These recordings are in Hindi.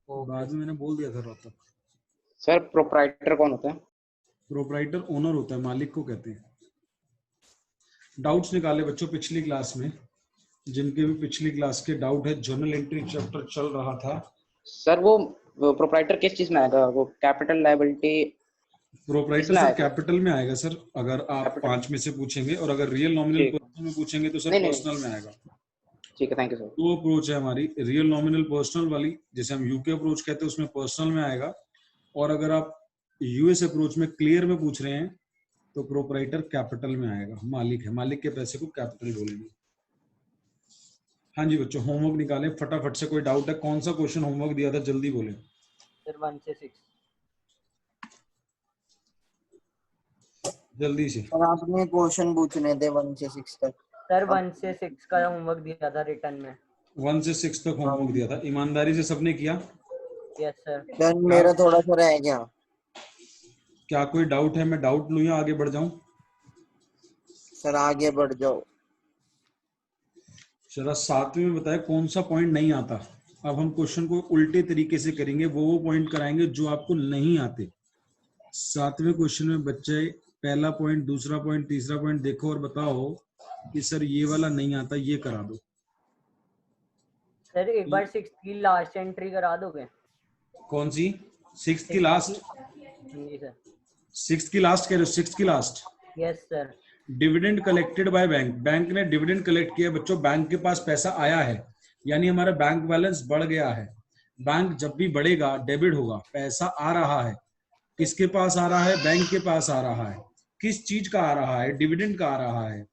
बाद में मैंने बोल दिया था रोहतक। सर प्रोप्राइटर कौन होता है? प्रोप्राइटर ओनर होता है, मालिक को कहते हैं। डाउट्स निकाले बच्चों पिछली क्लास में, जिनके भी पिछली क्लास के डाउट है, जर्नल एंट्री चैप्टर चल रहा था। सर वो प्रोप्राइटर किस चीज में आएगा? वो कैपिटल लायबिलिटी प्रोप्राइटर किसमें सर आएगा? कैपिटल में आएगा सर, अगर आप कैपिटल। 5 में से पूछेंगे, और अगर रियल नॉमिनल ठीक। पर्सन में पूछेंगे तो सर नहीं नहीं, पर्सनल में आएगा। ठीक है, थैंक यू सर। दो अप्रोच है हमारी, रियल नॉमिनल पर्सनल वाली, जैसे हम यूके अप्रोच कहते हैं, उसमें पर्सनल में आएगा। और अगर आप यूएस अप्रोच में क्लियर में पूछ रहे हैं तो प्रोप्राइटर कैपिटल में आएगा, मालिक है, मालिक के पैसे को कैपिटल बोलेंगे। हाँ जी बच्चों, होमवर्क निकालें फटाफट से। कोई डाउट है? कौन सा क्वेश्चन होमवर्क दिया था, जल्दी बोले। सर 1 से 6। जल्दी से। सर आपने क्वेश्चन पूछने थे 1 से 6 तक। सर 1 से 6 का होमवर्क दिया था रिटर्न में। 1 से 6 तक होमवर्क दिया था, ईमानदारी से सबने किया? Yes sir. सर मेरा थोड़ा सा रह गया। क्या कोई डाउट है? मैं डाउट लूं या आगे बढ़ जाऊं? सर आगे बढ़ जाओ। जरा 7वें में बताए कौन सा पॉइंट नहीं आता। अब हम क्वेश्चन को उल्टे तरीके से करेंगे, वो पॉइंट कराएंगे जो आपको नहीं आते। 7वें क्वेश्चन में बच्चे पहला पॉइंट, दूसरा पॉइंट, तीसरा पॉइंट देखो और बताओ कि सर ये वाला नहीं आता, ये करा दो। सर एक बार 6 की लास्ट एंट्री करा दोगे? कौन सी? 6 की लास्ट? जी सर। 6 की लास्ट कह रहे हो? 6 की last? Yes sir. Dividend collected by bank, bank ने डिविडेंड कलेक्ट किया बच्चों, बैंक के पास पैसा आया है, यानी हमारा बैंक बैलेंस बढ़ गया है। बैंक जब भी बढ़ेगा डेबिट होगा, पैसा आ रहा है। किसके पास आ रहा है? बैंक के पास आ रहा है। किस चीज का आ रहा है? डिविडेंड का आ रहा है।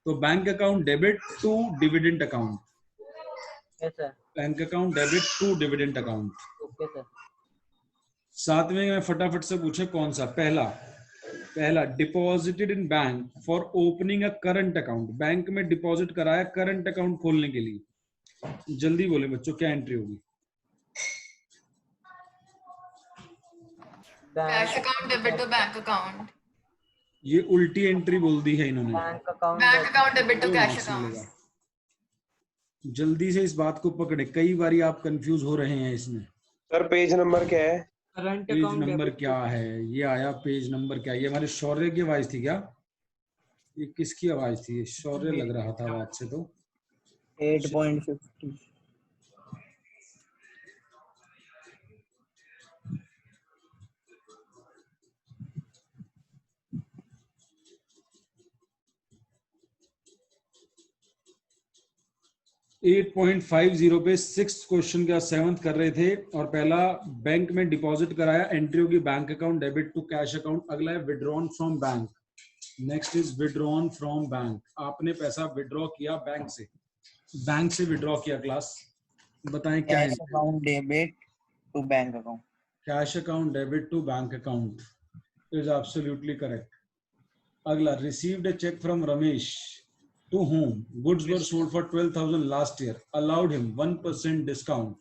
तो bank account debit to dividend account. Yes sir. Bank account debit to dividend account. Okay sir. 7वें में फटाफट से पूछे कौन सा? पहला deposited in bank for opening a current account, bank में डिपॉजिट कराया करंट अकाउंट खोलने के लिए। जल्दी बोले बच्चों, क्या एंट्री होगी? Cash account debit to bank account. ये उल्टी एंट्री बोल दी है इन्होंने। Bank account debit to cash account. जल्दी से इस बात को पकड़े, कई बारी आप कंफ्यूज हो रहे हैं इसमें। सर पेज नंबर क्या है? करंट पेज अकाउंट नंबर क्या है? ये आया पेज नंबर क्या? ये हमारे शौर्य की आवाज थी क्या? ये किसकी आवाज थी? ये शौर्य लग रहा था आवाज से तो। 8.50। 8.50 पे 6th क्वेश्चन का 7th कर रहे थे, और पहला बैंक में डिपॉजिट कराया, एंट्री होगी bank account debit to cash account. अगला है withdrawn from bank. Next is withdrawn from bank. आपने पैसा विड्रॉ किया बैंक से, बैंक से विड्रॉ किया। क्लास बताएं क्या है? Cash account debit to bank account. Cash account debit to bank account is absolutely correct. अगला, received a check from Ramesh to whom goods were sold for 12,000 last year, allowed him 1% discount।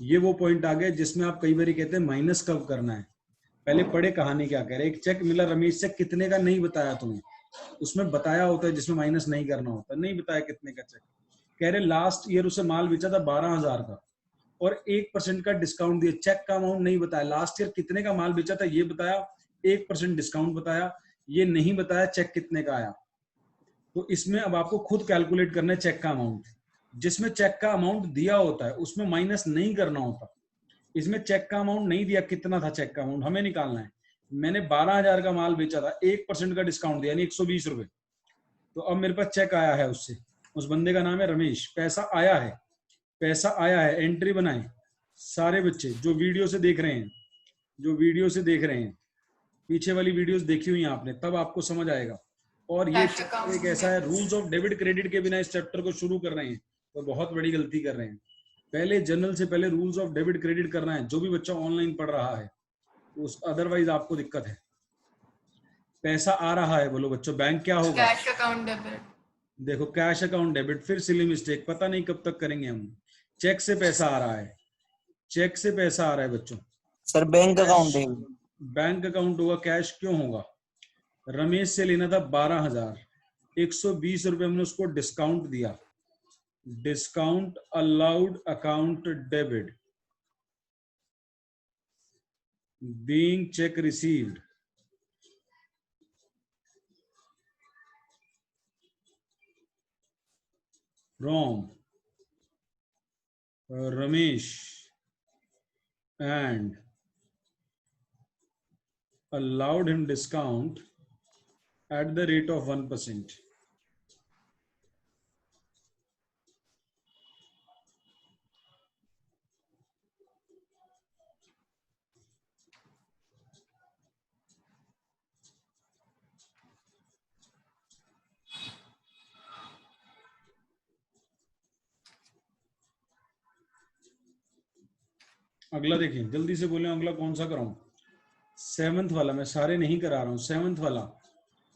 ये वो पॉइंट आ गया जिसमें आप कई बार कहते हैं माइनस कब करना है। पहले पढ़े कहानी क्या कह रहे। एक चेक मिला रमेश से, कितने का नहीं बताया तुम्हें, उसमें बताया होता है जिसमें माइनस नहीं करना होता। नहीं बताया कितने का चेक, कह रहे लास्ट ईयर उसे माल बेचा था 12,000 का और 1% का डिस्काउंट दिया। चेक का अमाउंट नहीं बताया, लास्ट ईयर कितने का माल बेचा था ये बताया, 1% डिस्काउंट बताया, ये नहीं बताया चेक कितने का आया। तो इसमें अब आपको खुद कैलकुलेट करना है चेक का अमाउंट। जिसमें चेक का अमाउंट दिया होता है उसमें माइनस नहीं करना होता। इसमें चेक का अमाउंट नहीं दिया, कितना था चेक का अमाउंट हमें निकालना है। मैंने 12,000 का माल बेचा था, 1% का डिस्काउंट दिया यानी 120 रुपए। तो अब मेरे पास चेक आया है उससे, उस बंदे का नाम है रमेश, पैसा आया है, पैसा आया है। एंट्री बनाए सारे बच्चे जो वीडियो से देख रहे हैं, जो वीडियो से देख रहे हैं, पीछे वाली वीडियोस देखी हुई हैं आपने, तब आपको समझ आएगा। और ये एक ऐसा है, रूल्स ऑफ डेबिट क्रेडिट के बिना इस चैप्टर को शुरू कर रहे हैं तो बहुत बड़ी गलती कर रहे हैं। पहले जनरल से पहले रूल्स ऑफ डेबिट क्रेडिट करना है, जो भी बच्चा ऑनलाइन पढ़ रहा है उस, अदरवाइज आपको दिक्कत है। पैसा आ रहा है, बोलो बच्चों, बैंक क्या होगा? Cash account debit. देखो कैश अकाउंट डेबिट, फिर सिली मिस्टेक, पता नहीं कब तक करेंगे हम। चेक से पैसा आ रहा है, चेक से पैसा आ रहा है बच्चों। Sir bank account debit. Bank account होगा, कैश क्यों होगा? रमेश से लेना था 12,000, 120 रुपए हमने उसको डिस्काउंट दिया, discount allowed account debit. being check received from Ramesh and allowed him discount at the rate of 1%. अगला देखिए, जल्दी से बोले अगला कौन सा कराऊं? 7th वाला, मैं सारे नहीं करा रहा हूं। 7th वाला,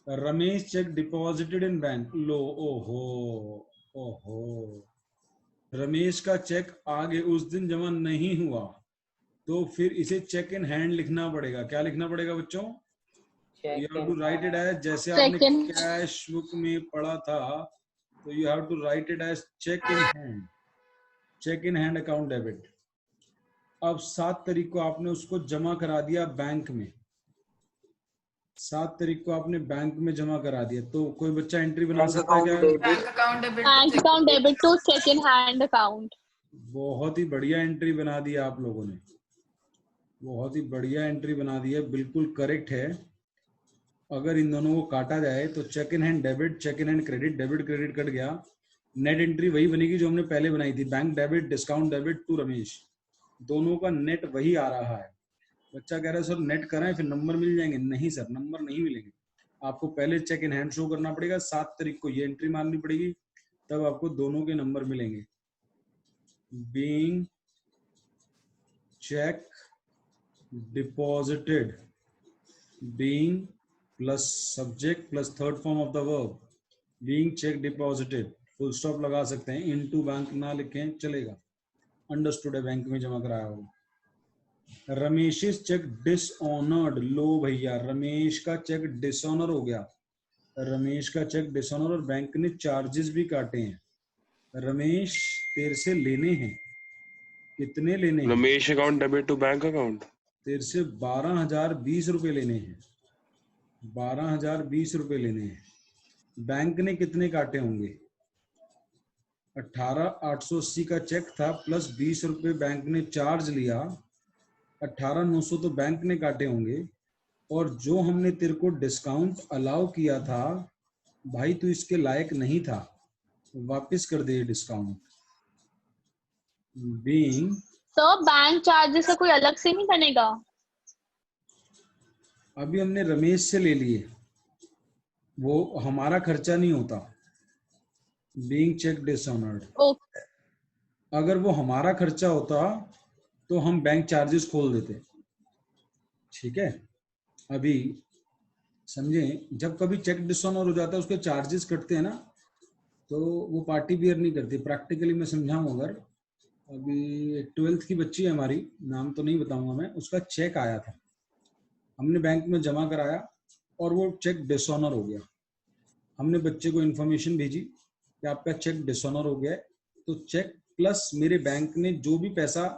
Ramesh cheque deposited in bank. लो, ओहो ओहो, रमेश का चेक आगे उस दिन जमा नहीं हुआ, तो फिर इसे चेक इन हैंड लिखना पड़ेगा। क्या लिखना पड़ेगा बच्चों? You have to write it as, जैसे आपने कैश बुक में पढ़ा था, तो you have to write it as cheque in hand, cheque in hand account debit. अब 7 तारीख को आपने उसको जमा करा दिया बैंक में, 7 तारीख को आपने बैंक में जमा करा दिया, तो कोई बच्चा एंट्री बना सकता है क्या? Bank account debit. Bank account debit to cheque in hand account. बहुत ही बढ़िया एंट्री बना दी आप लोगों ने, बहुत ही बढ़िया एंट्री बना दी है, बिल्कुल करेक्ट है। अगर इन दोनों को काटा जाए तो cheque in hand debit, cheque in hand credit, debit credit cut गया, नेट एंट्री वही बनेगी जो हमने पहले बनाई थी, bank debit discount debit to Ramesh, दोनों का नेट वही आ रहा है। बच्चा कह रहा है सर नेट कराएं फिर नंबर मिल जाएंगे। नहीं सर, नंबर नहीं मिलेंगे, आपको पहले चेक इन हैंड शो करना पड़ेगा, 7 तारीख को ये एंट्री मारनी पड़ेगी, तब आपको दोनों के नंबर मिलेंगे। Being check deposited, being plus subject plus third form of the verb, being check deposited, full stop लगा सकते हैं, इनटू बैंक ना लिखें चलेगा, अंडरस्टूड है, बैंक में जमा कराया होगा। रमेश चेक डिसऑनर्ड, लो भैया रमेश का चेक डिसऑनर हो गया, रमेश का चेक डिसऑनर, और बैंक ने चार्जेस भी काटे हैं। रमेश तेरे से लेने हैं, कितने लेने हैं? Ramesh account debit to bank account, तेरे से 12,020 रुपए लेने हैं, 12,020 रुपए लेने हैं। बैंक ने कितने काटे होंगे? 18,880 का चेक था, प्लस 20 रुपए बैंक ने चार्ज लिया, 18,900 तो बैंक ने काटे होंगे, और जो हमने तेरे को डिस्काउंट अलाउ किया था भाई, तू इसके लायक नहीं था, वापस कर दे डिस्काउंट। बीइंग, तो बैंक चार्जेस का कोई अलग से नहीं बनेगा? अभी हमने रमेश से ले लिए, वो हमारा खर्चा नहीं होता। बीइंग चेक डिसऑनर्ड, ओके, अगर वो हमारा खर्चा होता तो हम बैंक चार्जेस खोल देते, ठीक है। अभी समझे, जब कभी चेक डिसऑनर हो जाता है उसके चार्जेस कटते हैं ना, तो वो पार्टी बियर नहीं करती। प्रैक्टिकली मैं समझाऊं, अगर अभी 12th की बच्ची है हमारी, नाम तो नहीं बताऊंगा मैं, उसका चेक आया था, हमने बैंक में जमा कराया और वो चेक डिसऑनर हो गया, हमने बच्चे को इन्फॉर्मेशन भेजी कि आपका चेक डिसऑनर हो गया है, तो चेक प्लस मेरे बैंक ने जो भी पैसा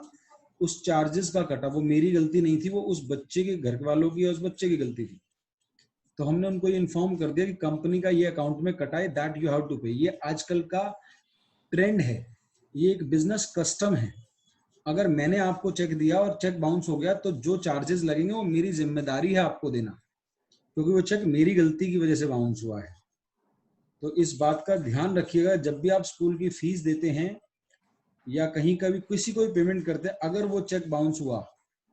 उस चार्जेस का कटा, वो मेरी गलती नहीं थी, वो उस बच्चे के घर वालों की या उस बच्चे की गलती थी। तो हमने उनको ये इन्फॉर्म कर दिया कि कंपनी का ये अकाउंट में कटा है, दैट यू हैव टू पे। ये आजकल का ट्रेंड है, ये एक बिजनेस कस्टम है। अगर मैंने आपको चेक दिया और चेक बाउंस हो गया, तो जो चार्जेस लगेंगे वो मेरी जिम्मेदारी है आपको देना, क्योंकि वो चेक मेरी गलती की वजह से बाउंस हुआ है। तो इस बात का ध्यान रखिएगा, जब भी आप स्कूल की फीस देते हैं या कहीं का भी किसी को भी पेमेंट करते हैं, अगर वो चेक बाउंस हुआ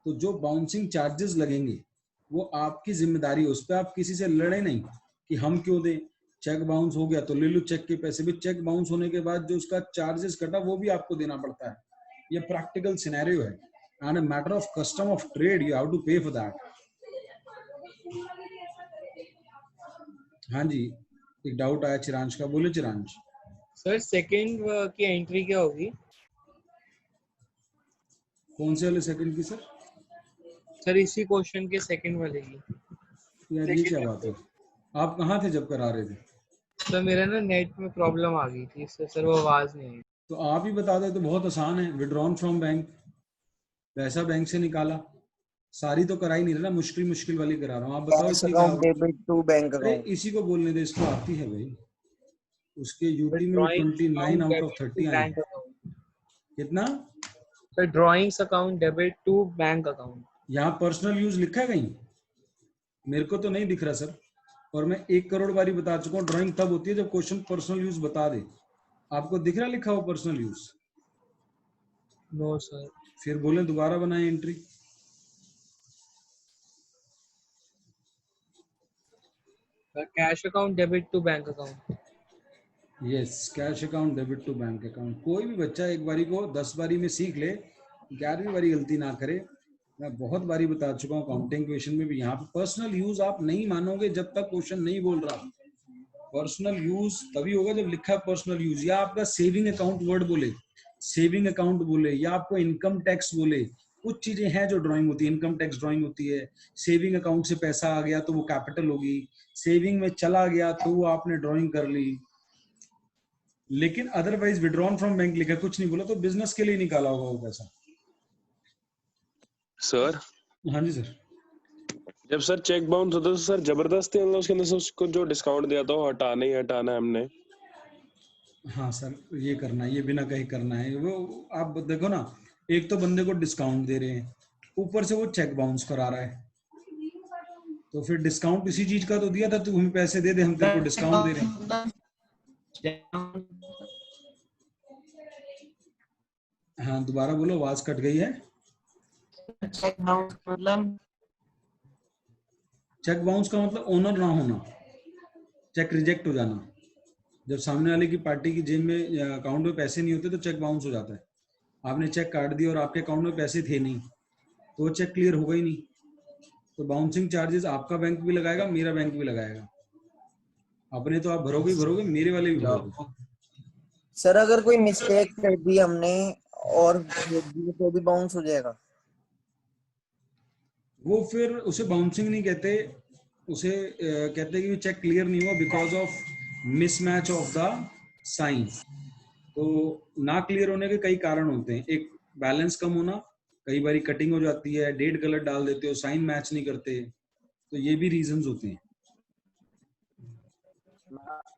तो जो बाउंसिंग चार्जेस लगेंगे वो आपकी जिम्मेदारी है, उस पर आप किसी से लड़े नहीं कि हम क्यों दें, चेक बाउंस हो गया तो ले लो चेक के पैसे भी, चेक बाउंस होने के बाद जो उसका चार्जेस कटा वो भी आपको देना पड़ता है। ये प्रैक्टिकल सिनेरियो है, and a matter of custom of trade, you have to pay for that. हाँ जी, एक डाउट आया चिरांश का, बोले चिरांश। सर सेकंड की एंट्री क्या होगी? कौन से वाले सेकंड की सर? सर इसी क्वेश्चन के सेकंड वाले की। यार ये क्या बात है, आप कहाँ थे जब करा रहे थे? सर मेरा ना नेट में प्रॉब्लम आ गई थी, इससे सर वो आवाज नहीं आई। तो आप ही बता दे, तो बहुत आसान है। विड्रॉन फ्रॉम बैंक, पैसा बैंक से निकाला, सारी तो करा ही नहीं रहा ना, मुश्किल मुश्किल वाली करा रहा हूँ। आप बताओ कैश इसकी क्या अकाउंट होगी? डेबिट टू बैंक अरे अकाउंट। इसी को बोलने दे, इसको आती है भाई। उसके यूटी में Drawings 29 account out of debit to 30 आए bank हैं। account. कितना? Sir, drawings account debit to bank account. यहाँ पर्सनल यूज लिखा है कहीं? मेरे को तो नहीं दिख रहा सर। और मैं 1 करोड़ बारी बता चुका हूँ, ड्राइंग तब होती है जब क्वेश्चन पर्सनल यूज बता दे। आपको दिख रहा लिखा हुआ पर्सनल यूज? No, sir. फिर बोले दोबारा बनाए entry. The cash account debit to bank account. Yes, cash account debit to bank account. कोई भी बच्चा एक बारी को 10 बारी में सीख ले, 11वीं बारी गलती ना करे। मैं बहुत बारी बता चुका हूँ काउंटिंग क्वेश्चन में भी। यहाँ पे पर्सनल यूज आप नहीं मानोगे जब तक क्वेश्चन नहीं बोल रहा। पर्सनल यूज तभी होगा जब लिखा है पर्सनल यूज, या आपका सेविंग अकाउंट वर्ड बोले, सेविंग अकाउंट बोले, या आपको इनकम टैक्स बोले। कुछ चीजें हैं जो ड्राइंग होती है, इनकम टैक्स ड्राइंग होती है। सेविंग अकाउंट से पैसा आ गया तो वो कैपिटल होगी, सेविंग में चला गया तो वो आपने ड्राइंग कर ली। लेकिन अदरवाइज विड्रॉन फ्रॉम बैंक लिखा, कुछ नहीं बोला, तो बिजनेस के लिए निकाला होगा वो पैसा। सर हाँ जी सर। जब सर चेक बाउंस होता है तो सर जबरदस्ती मतलब उसके अंदर से उसको जो डिस्काउंट दिया था वो हटाना ही हटाना है हमने। हाँ सर, ये करना है, ये बिना कहीं करना है। वो आप देखो ना, एक तो बंदे को डिस्काउंट दे रहे हैं, ऊपर से वो चेक बाउंस करा रहा है। तो फिर डिस्काउंट इसी चीज का तो दिया था, तू हमें पैसे दे दे, हम तेरे को डिस्काउंट दे रहे हैं। हाँ दोबारा बोलो, आवाज कट गई है। चेक बाउंस मतलब चेक बाउंस का मतलब ओनर ना होना, चेक रिजेक्ट हो जाना। जब सामने वाले की पार्टी की जेब में या अकाउंट में पैसे नहीं होते तो चेक बाउंस हो जाता है। आपने चेक काट दिया और आपके अकाउंट में पैसे थे नहीं, तो वो चेक क्लियर होगा ही नहीं। तो बाउंसिंग चार्जेस आपका बैंक भी लगाएगा, मेरा बैंक भी लगाएगा। अपने तो आप भरोगे ही भरोगे, मेरे वाले भी भरोगे। सर अगर कोई मिस्टेक कर दी हमने और भेज दी तो भी बाउंस हो जाएगा? वो फिर उसे बाउंसिंग नहीं कहते, उसे कहते हैं कि चेक क्लियर नहीं हुआ because of mismatch of the sign. तो ना क्लियर होने के कई कारण होते हैं। एक बैलेंस कम होना, कई बार कटिंग हो जाती है, डेट गलत डाल देते हो, साइन मैच नहीं करते, तो ये भी रीजंस होते हैं।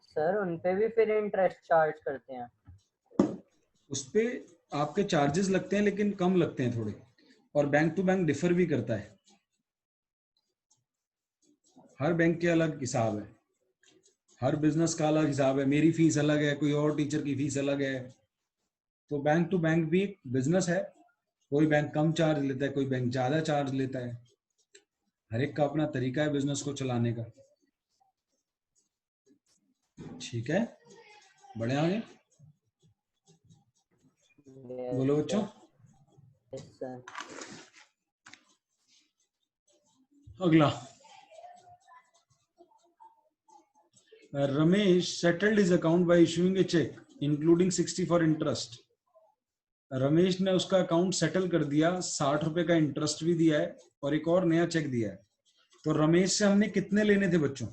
सर उन पे भी फिर इंटरेस्ट चार्ज करते हैं? उस पे आपके चार्जेस लगते हैं लेकिन कम लगते हैं थोड़े, और बैंक टू बैंक डिफर भी करता है। हर बैंक के अलग हिसाब है, हर बिजनेस का अलग हिसाब है। मेरी फीस अलग है, कोई और टीचर की फीस अलग है। तो बैंक टू बैंक भी एक बिजनेस है। कोई बैंक कम चार्ज लेता है, कोई बैंक ज्यादा चार्ज लेता है। हर एक का अपना तरीका है बिजनेस को चलाने का। ठीक है, बढ़े आगे बोलो बच्चों। Yes, sir. अगला, Ramesh settled his account by issuing a check including 60 for interest। Ramesh ने उसका अकाउंट सेटल कर दिया, 60 रुपए का इंटरेस्ट भी दिया है और एक और नया चेक दिया है। तो रमेश से हमने कितने लेने थे बच्चों?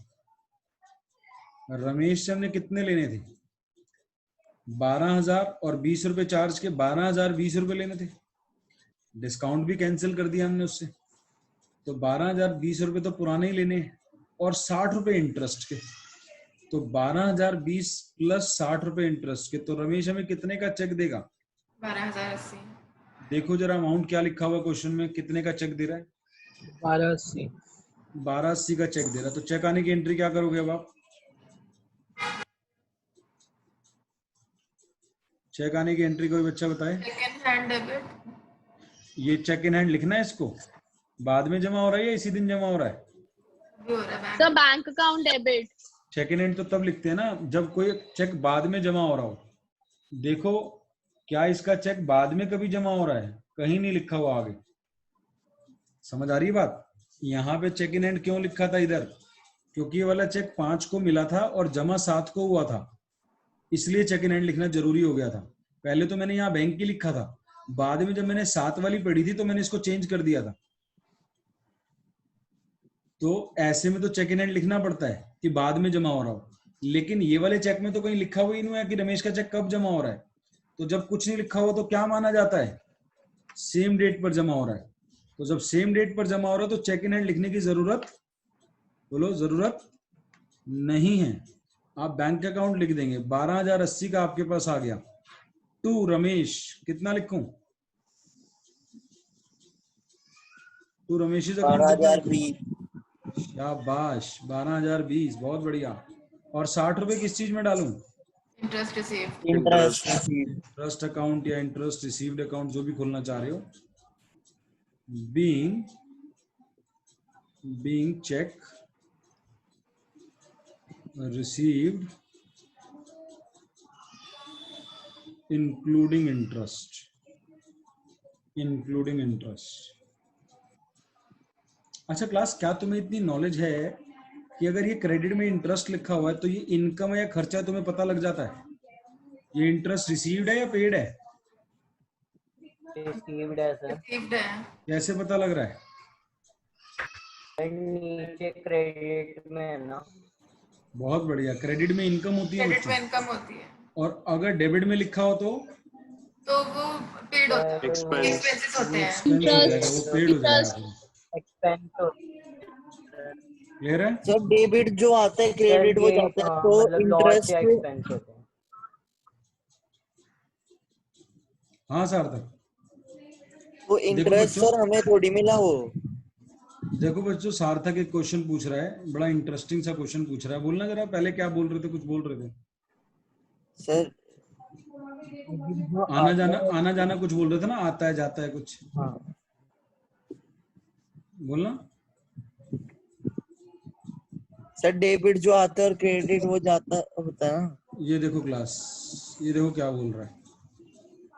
रमेश से हमने कितने लेने थे? 12,000 और 20 रुपए चार्ज के 12,020 रुपए लेने थे। डिस्काउंट भी कैंसिल कर दिया हमने उससे, तो 12,020 रुपए तो पुराने ही लेने हैं और 60 रुपए इंटरेस्ट के। तो 12,020 प्लस 60 रुपए इंटरेस्ट के, तो रमेश हमें कितने का चेक देगा? 12,080। देखो जरा अमाउंट क्या लिखा हुआ क्वेश्चन में, कितने का चेक दे रहा है? 1280। 1280 का चेक दे रहा है। तो चेक आने की एंट्री क्या करोगे अब आप? चेक आने की एंट्री कोई बच्चा बताए? Second hand debit. ये चेक इन हैंड लिखना है, इसको बाद में जमा हो रहा है या इसी दिन जमा हो रहा है? भी हो रहा है तो bank. Bank account debit. Cheque in hand तो तब लिखते हैं ना जब कोई चेक बाद में जमा हो रहा हो। देखो क्या इसका चेक बाद में कभी जमा हो रहा है? कहीं नहीं लिखा हुआ आगे। समझ आ रही है बात? यहाँ पे चेक इन हैंड क्यों लिखा था इधर? क्योंकि ये वाला चेक 5 को मिला था और जमा 7 को हुआ था, इसलिए चेक इन हैंड लिखना जरूरी हो गया था। पहले तो मैंने यहाँ बैंक की लिखा था, बाद में जब मैंने 7 वाली पढ़ी थी तो मैंने इसको चेंज कर दिया था। तो ऐसे में तो चेक इन हैंड लिखना पड़ता है कि बाद में जमा हो रहा हो, लेकिन ये वाले चेक में तो कहीं लिखा हुआ ही नहीं है कि रमेश का चेक कब जमा हो रहा है। तो जब कुछ नहीं लिखा हुआ तो क्या माना जाता है? सेम डेट पर जमा हो रहा है। तो जब सेम डेट पर जमा हो रहा है तो चेक इन हैंड लिखने की जरूरत, बोलो, जरूरत नहीं है। आप बैंक अकाउंट लिख देंगे। 12,080 का आपके पास आ गया। टू रमेश, कितना लिखूं? टू रमेश अकाउंट कितना लिखूं? 12,020। शाबाश, 12,020, बहुत बढ़िया। और 60 रुपए किस चीज में डालूं? Interest received. Interest received. Trust account या इंटरेस्ट रिसीव्ड अकाउंट, जो भी खोलना चाह रहे हो। Being cheque received including interest, अच्छा क्लास, क्या तुम्हें इतनी नॉलेज है कि अगर ये क्रेडिट में इंटरेस्ट लिखा हुआ है तो ये इनकम है या खर्चा है, तुम्हें पता लग जाता है? ये इंटरेस्ट रिसीव्ड है या पेड है? रिसीव्ड है सर। रिसीव्ड है। कैसे पता लग रहा है? नीचे क्रेडिट में है ना। बहुत बढ़िया। क्रेडिट में इनकम होती है क्रेडिट में बच्चों, इनकम होती है, और अगर डेबिट में लिखा हो तो वो पेड होता है, Expense. एक्सपेंसेस होते हैं। एक्सपेंस हो जाएगा, वो पेड हो जाएगा। एक्सपेंस क्लियर है? सर डेबिट जो आता है क्रेडिट वो जाता है, तो मतलब लॉस या इंटरेस्ट। एक्सपेंस होते हैं। हाँ सार्थक। वो इंटरेस्ट बच्चों- सर हमें थोड़ी मिला वो। देखो बच्चों, सार्थक एक क्वेश्चन पूछ रहा है, बड़ा इंटरेस्टिंग सा क्वेश्चन पूछ रहा है। बोलना जरा, पहले क्या बोल रहे थे? कुछ बोल रहे थे सर आना जाना कुछ बोल रहे थे ना, आता है जाता है कुछ। हाँ बोलना। सर डेबिट जो आता है और क्रेडिट वो जाता होता है ना। ये देखो क्लास, ये देखो क्या बोल रहा है।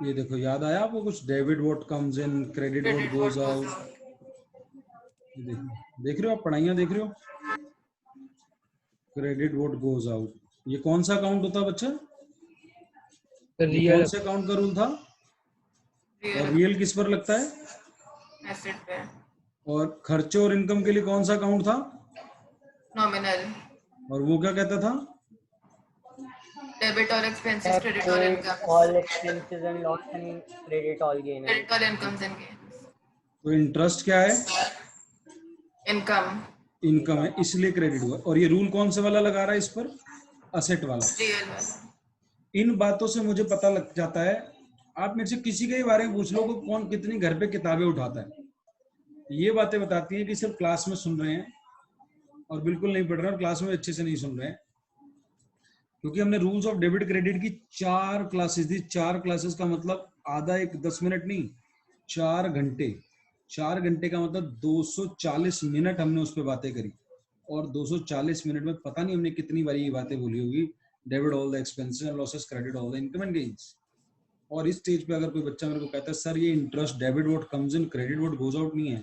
ये देखो, याद आया आपको कुछ? Debit what comes in, credit what goes out. देख रहे हो आप? पढ़ाइयाँ देख रहे हो? Credit what goes out. ये कौन सा अकाउंट होता है बच्चा? ये रियल कौन से अकाउंट का रूल था? और रियल किस पर लगता है? एसेट पे। और खर्चे और इनकम के लिए कौन सा अकाउंट था? नॉमिनल। और वो क्या कहता था? डेबिट और एक्सपेंसेस, क्रेडिट और income. All expenses and loss and credit all gain. Credit और इनकम्स एंड गेन्स। तो इंटरेस्ट क्या है? इनकम। इनकम है, इसलिए क्रेडिट हुआ। और ये रूल कौन से वाला लगा रहा है इस पर? असेट वाला। रियल वाला। इन बातों से मुझे पता लग जाता है। आप मेरे से किसी के बारे में पूछ लो, को कौन कितनी घर पे किताबें उठाता है। ये बातें बताती हैं कि सिर्फ क्लास में सुन रहे हैं और बिल्कुल नहीं पढ़ रहे, और क्लास में अच्छे से नहीं सुन रहे हैं। क्योंकि हमने रूल्स ऑफ डेबिट क्रेडिट की 4 क्लासेस दी। 4 क्लासेस का मतलब आधा एक 10 मिनट नहीं, 4 घंटे। 4 घंटे का मतलब 240 मिनट हमने उस पर बातें करी। और 240 मिनट में पता नहीं हमने कितनी बार ये बातें बोली होगी। Debit all the expenses and losses, credit all the income and gains. और इस स्टेज पे अगर कोई बच्चा मेरे को कहता है सर ये interest debit what comes in, credit what goes out नहीं है,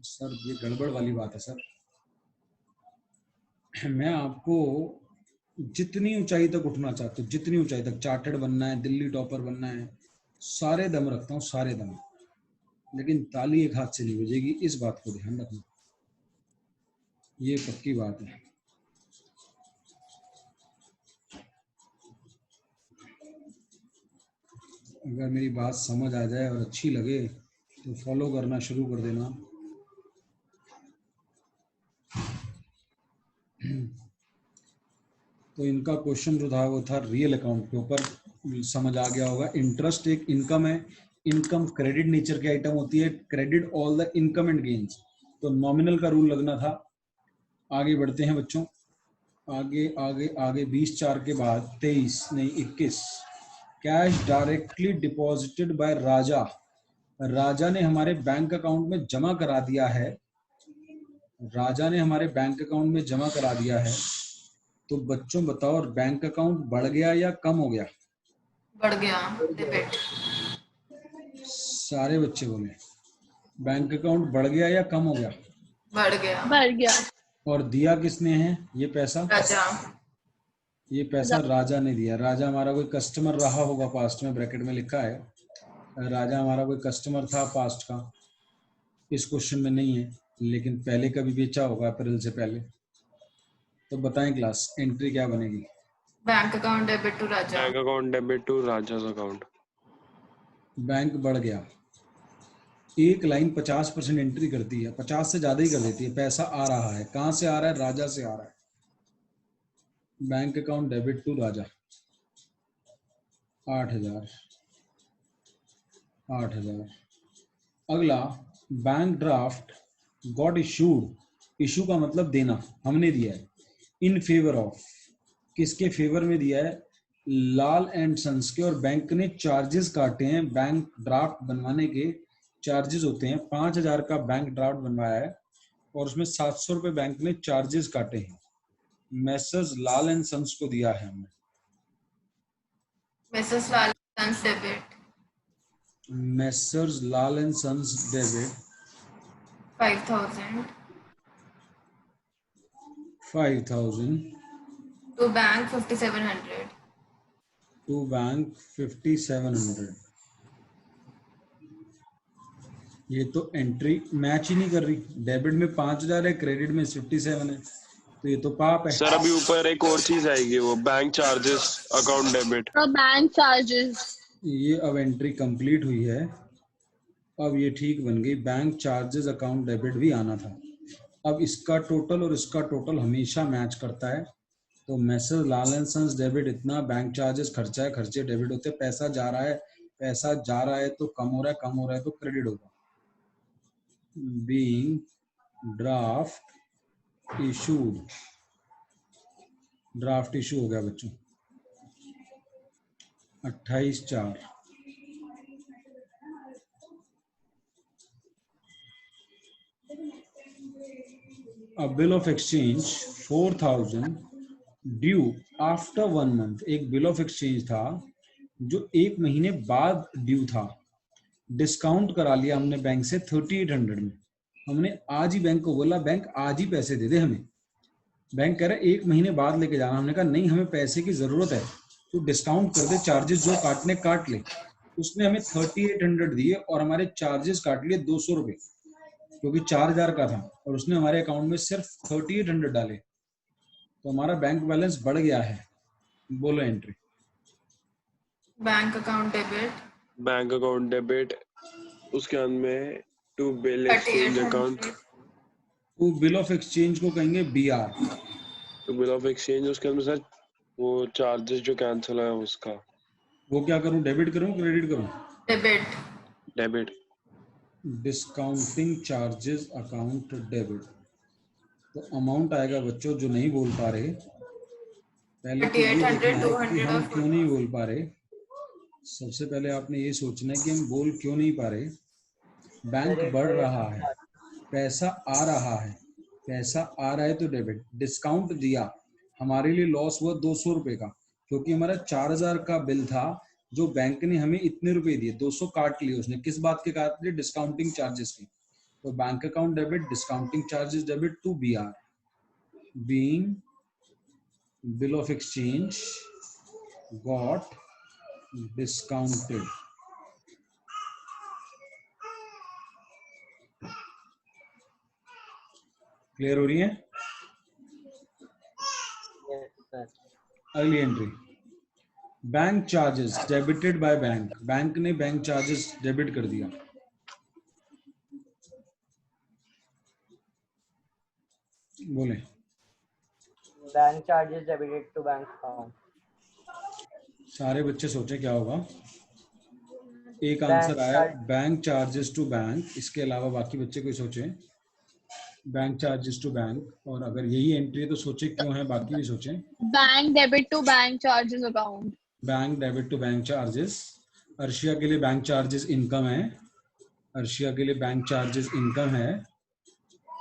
सर ये गड़बड़ वाली बात है सर। मैं आपको जितनी ऊंचाई तक उठना चाहते हो, जितनी ऊंचाई तक, चार्टर्ड बनना है, दिल्ली टॉपर बनना है, सारे दम रखता हूँ, सारे दम। लेकिन ताली एक हाथ से नहीं बजेगी, इस बात को ध्यान रखना, ये पक्की बात है। अगर मेरी बात समझ आ जाए और अच्छी लगे तो फॉलो करना शुरू कर देना। तो इनका क्वेश्चन जो था वो था रियल अकाउंट के ऊपर, समझ आ गया होगा। इंटरेस्ट एक इनकम है, इनकम क्रेडिट नेचर की आइटम होती है, credit all the income and gains. तो नॉमिनल का रूल लगना था। आगे बढ़ते हैं बच्चों, आगे आगे आगे। 20/4 के बाद 23 नहीं 21। कैश डायरेक्टली डिपॉजिटेड बाय राजा। राजा ने हमारे बैंक अकाउंट में जमा करा दिया है। राजा ने हमारे बैंक अकाउंट में जमा करा दिया है। तो बच्चों बताओ, बैंक अकाउंट बढ़ गया या कम हो गया? बढ़ गया। डेबिट। सारे बच्चे बोले बैंक अकाउंट बढ़ गया या कम हो गया? बढ़ गया। बढ़ गया। और दिया किसने है ये पैसा? राजा। ये पैसा राजा ने दिया। राजा हमारा कोई कस्टमर रहा होगा पास्ट में, ब्रैकेट में लिखा है राजा हमारा कोई कस्टमर था पास्ट का। इस क्वेश्चन में नहीं है, लेकिन पहले कभी बेचा होगा अप्रैल से पहले। तो बताएं क्लास, एंट्री क्या बनेगी? Bank account debit to Raja. Bank account debit to Raja's account. Bank बढ़ गया, एक लाइन 50% एंट्री करती है, 50 से ज्यादा ही कर देती है। पैसा आ रहा है, कहां से आ रहा है? राजा से आ रहा है। बैंक अकाउंट डेबिट टू राजा 8,000। अगला bank draft got issued, issue का मतलब देना, हमने दिया है। इन फेवर ऑफ, किसके फेवर में दिया है? लाल एंड सन्स के। और बैंक ने चार्जेस काटे हैं, बैंक ड्राफ्ट बनवाने के चार्जेस होते हैं। 5,000 का बैंक ड्राफ्ट बनवाया है और उसमें 700 रुपए बैंक ने चार्जेस काटे हैं। मैसर्स लाल एंड सन्स को दिया है हमने। Mrs. Lal Sons debit messrs Lal and sons debit 5,000 5,000 to bank 5,700. To bank 5,700। ये तो एंट्री मैच ही नहीं कर रही। डेबिट में 5,000 है, क्रेडिट में 57 है, तो ये तो पाप है। सर अभी ऊपर एक और चीज आएगी, वो bank charges account debit. Bank charges, ये अब एंट्री कंप्लीट हुई है, अब ये ठीक बन गई। बैंक चार्जेस अकाउंट डेबिट भी आना था। अब इसका टोटल और इसका टोटल हमेशा मैच करता है। तो messrs Lal and sons debit इतना, बैंक चार्जेस खर्चा है, खर्चे डेबिट होते हैं। पैसा जा रहा है तो कम हो रहा है तो क्रेडिट होगा। Being draft issued, draft issue हो गया बच्चों 28/4। A bill of exchange 4,000 due after 1 month। एक बिल ऑफ एक्सचेंज था जो 1 महीने बाद ड्यू था। डिस्काउंट करा लिया हमने बैंक से 3,800 में। हमने आज ही बैंक को बोला बैंक आज ही पैसे दे दे हमें। बैंक कह रहा है 1 महीने बाद लेके जाना। हमने कहा नहीं, हमें पैसे की जरूरत है, तो डिस्काउंट कर दे, चार्जेस जो काटने काट ले। उसने हमें 3,800 दिए और हमारे चार्जेस काट लिए 200 रुपए, क्योंकि 4,000 का था और उसने हमारे अकाउंट में सिर्फ 3,800 डाले, तो हमारा बैंक बैलेंस बढ़ गया है। बोलो entry. Bank account debit bank account debit, उसके अंदर में टू बिल एक्सचेंज अकाउंट, 3,800 तो बिल ऑफ एक्सचेंज को कहेंगे BR। To bill of exchange, उसके अंदर सर वो चार्जेस जो कैंसिल है उसका। वो क्या करूं, डेबिट करूं क्रेडिट करूं? debit debit. Discounting charges account debit. तो अमाउंट आएगा बच्चों, जो नहीं बोल पा रहे पहले तो ये 3,800, देखना है कि 200 हम और क्यों नहीं बोल पा रहे। सबसे पहले आपने ये सोचना है कि हम बोल क्यों नहीं पा रहे। बैंक बढ़ रहा है, पैसा आ रहा है तो डेबिट। डिस्काउंट दिया, हमारे लिए लॉस हुआ 200 रुपए का, क्योंकि हमारा 4,000 का बिल था जो बैंक ने हमें इतने रुपए दिए, 200 काट लिए उसने। किस बात के काट लिए? डिस्काउंटिंग चार्जेस के। तो bank account debit, discounting charges debit to BR। Being bill of exchange got discounted. Clear हो रही है? Yes, sir. अगली एंट्री, bank charges debited by bank. Bank ने बैंक चार्जेस डेबिट कर दिया। बोले। Bank charges debited to bank account. सारे बच्चे सोचे क्या होगा। एक बैंक आंसर आया charge- bank charges to bank, इसके अलावा बाकी बच्चे कोई सोचे बैंक चार्जेस टू बैंक। और अगर यही एंट्री है तो सोचे क्यों है, बाकी भी सोचे। Bank debit to bank charges account. Bank debit to bank charges. Arshia के लिए बैंक चार्जेस इनकम है, अर्शिया के लिए बैंक चार्जेस इनकम है।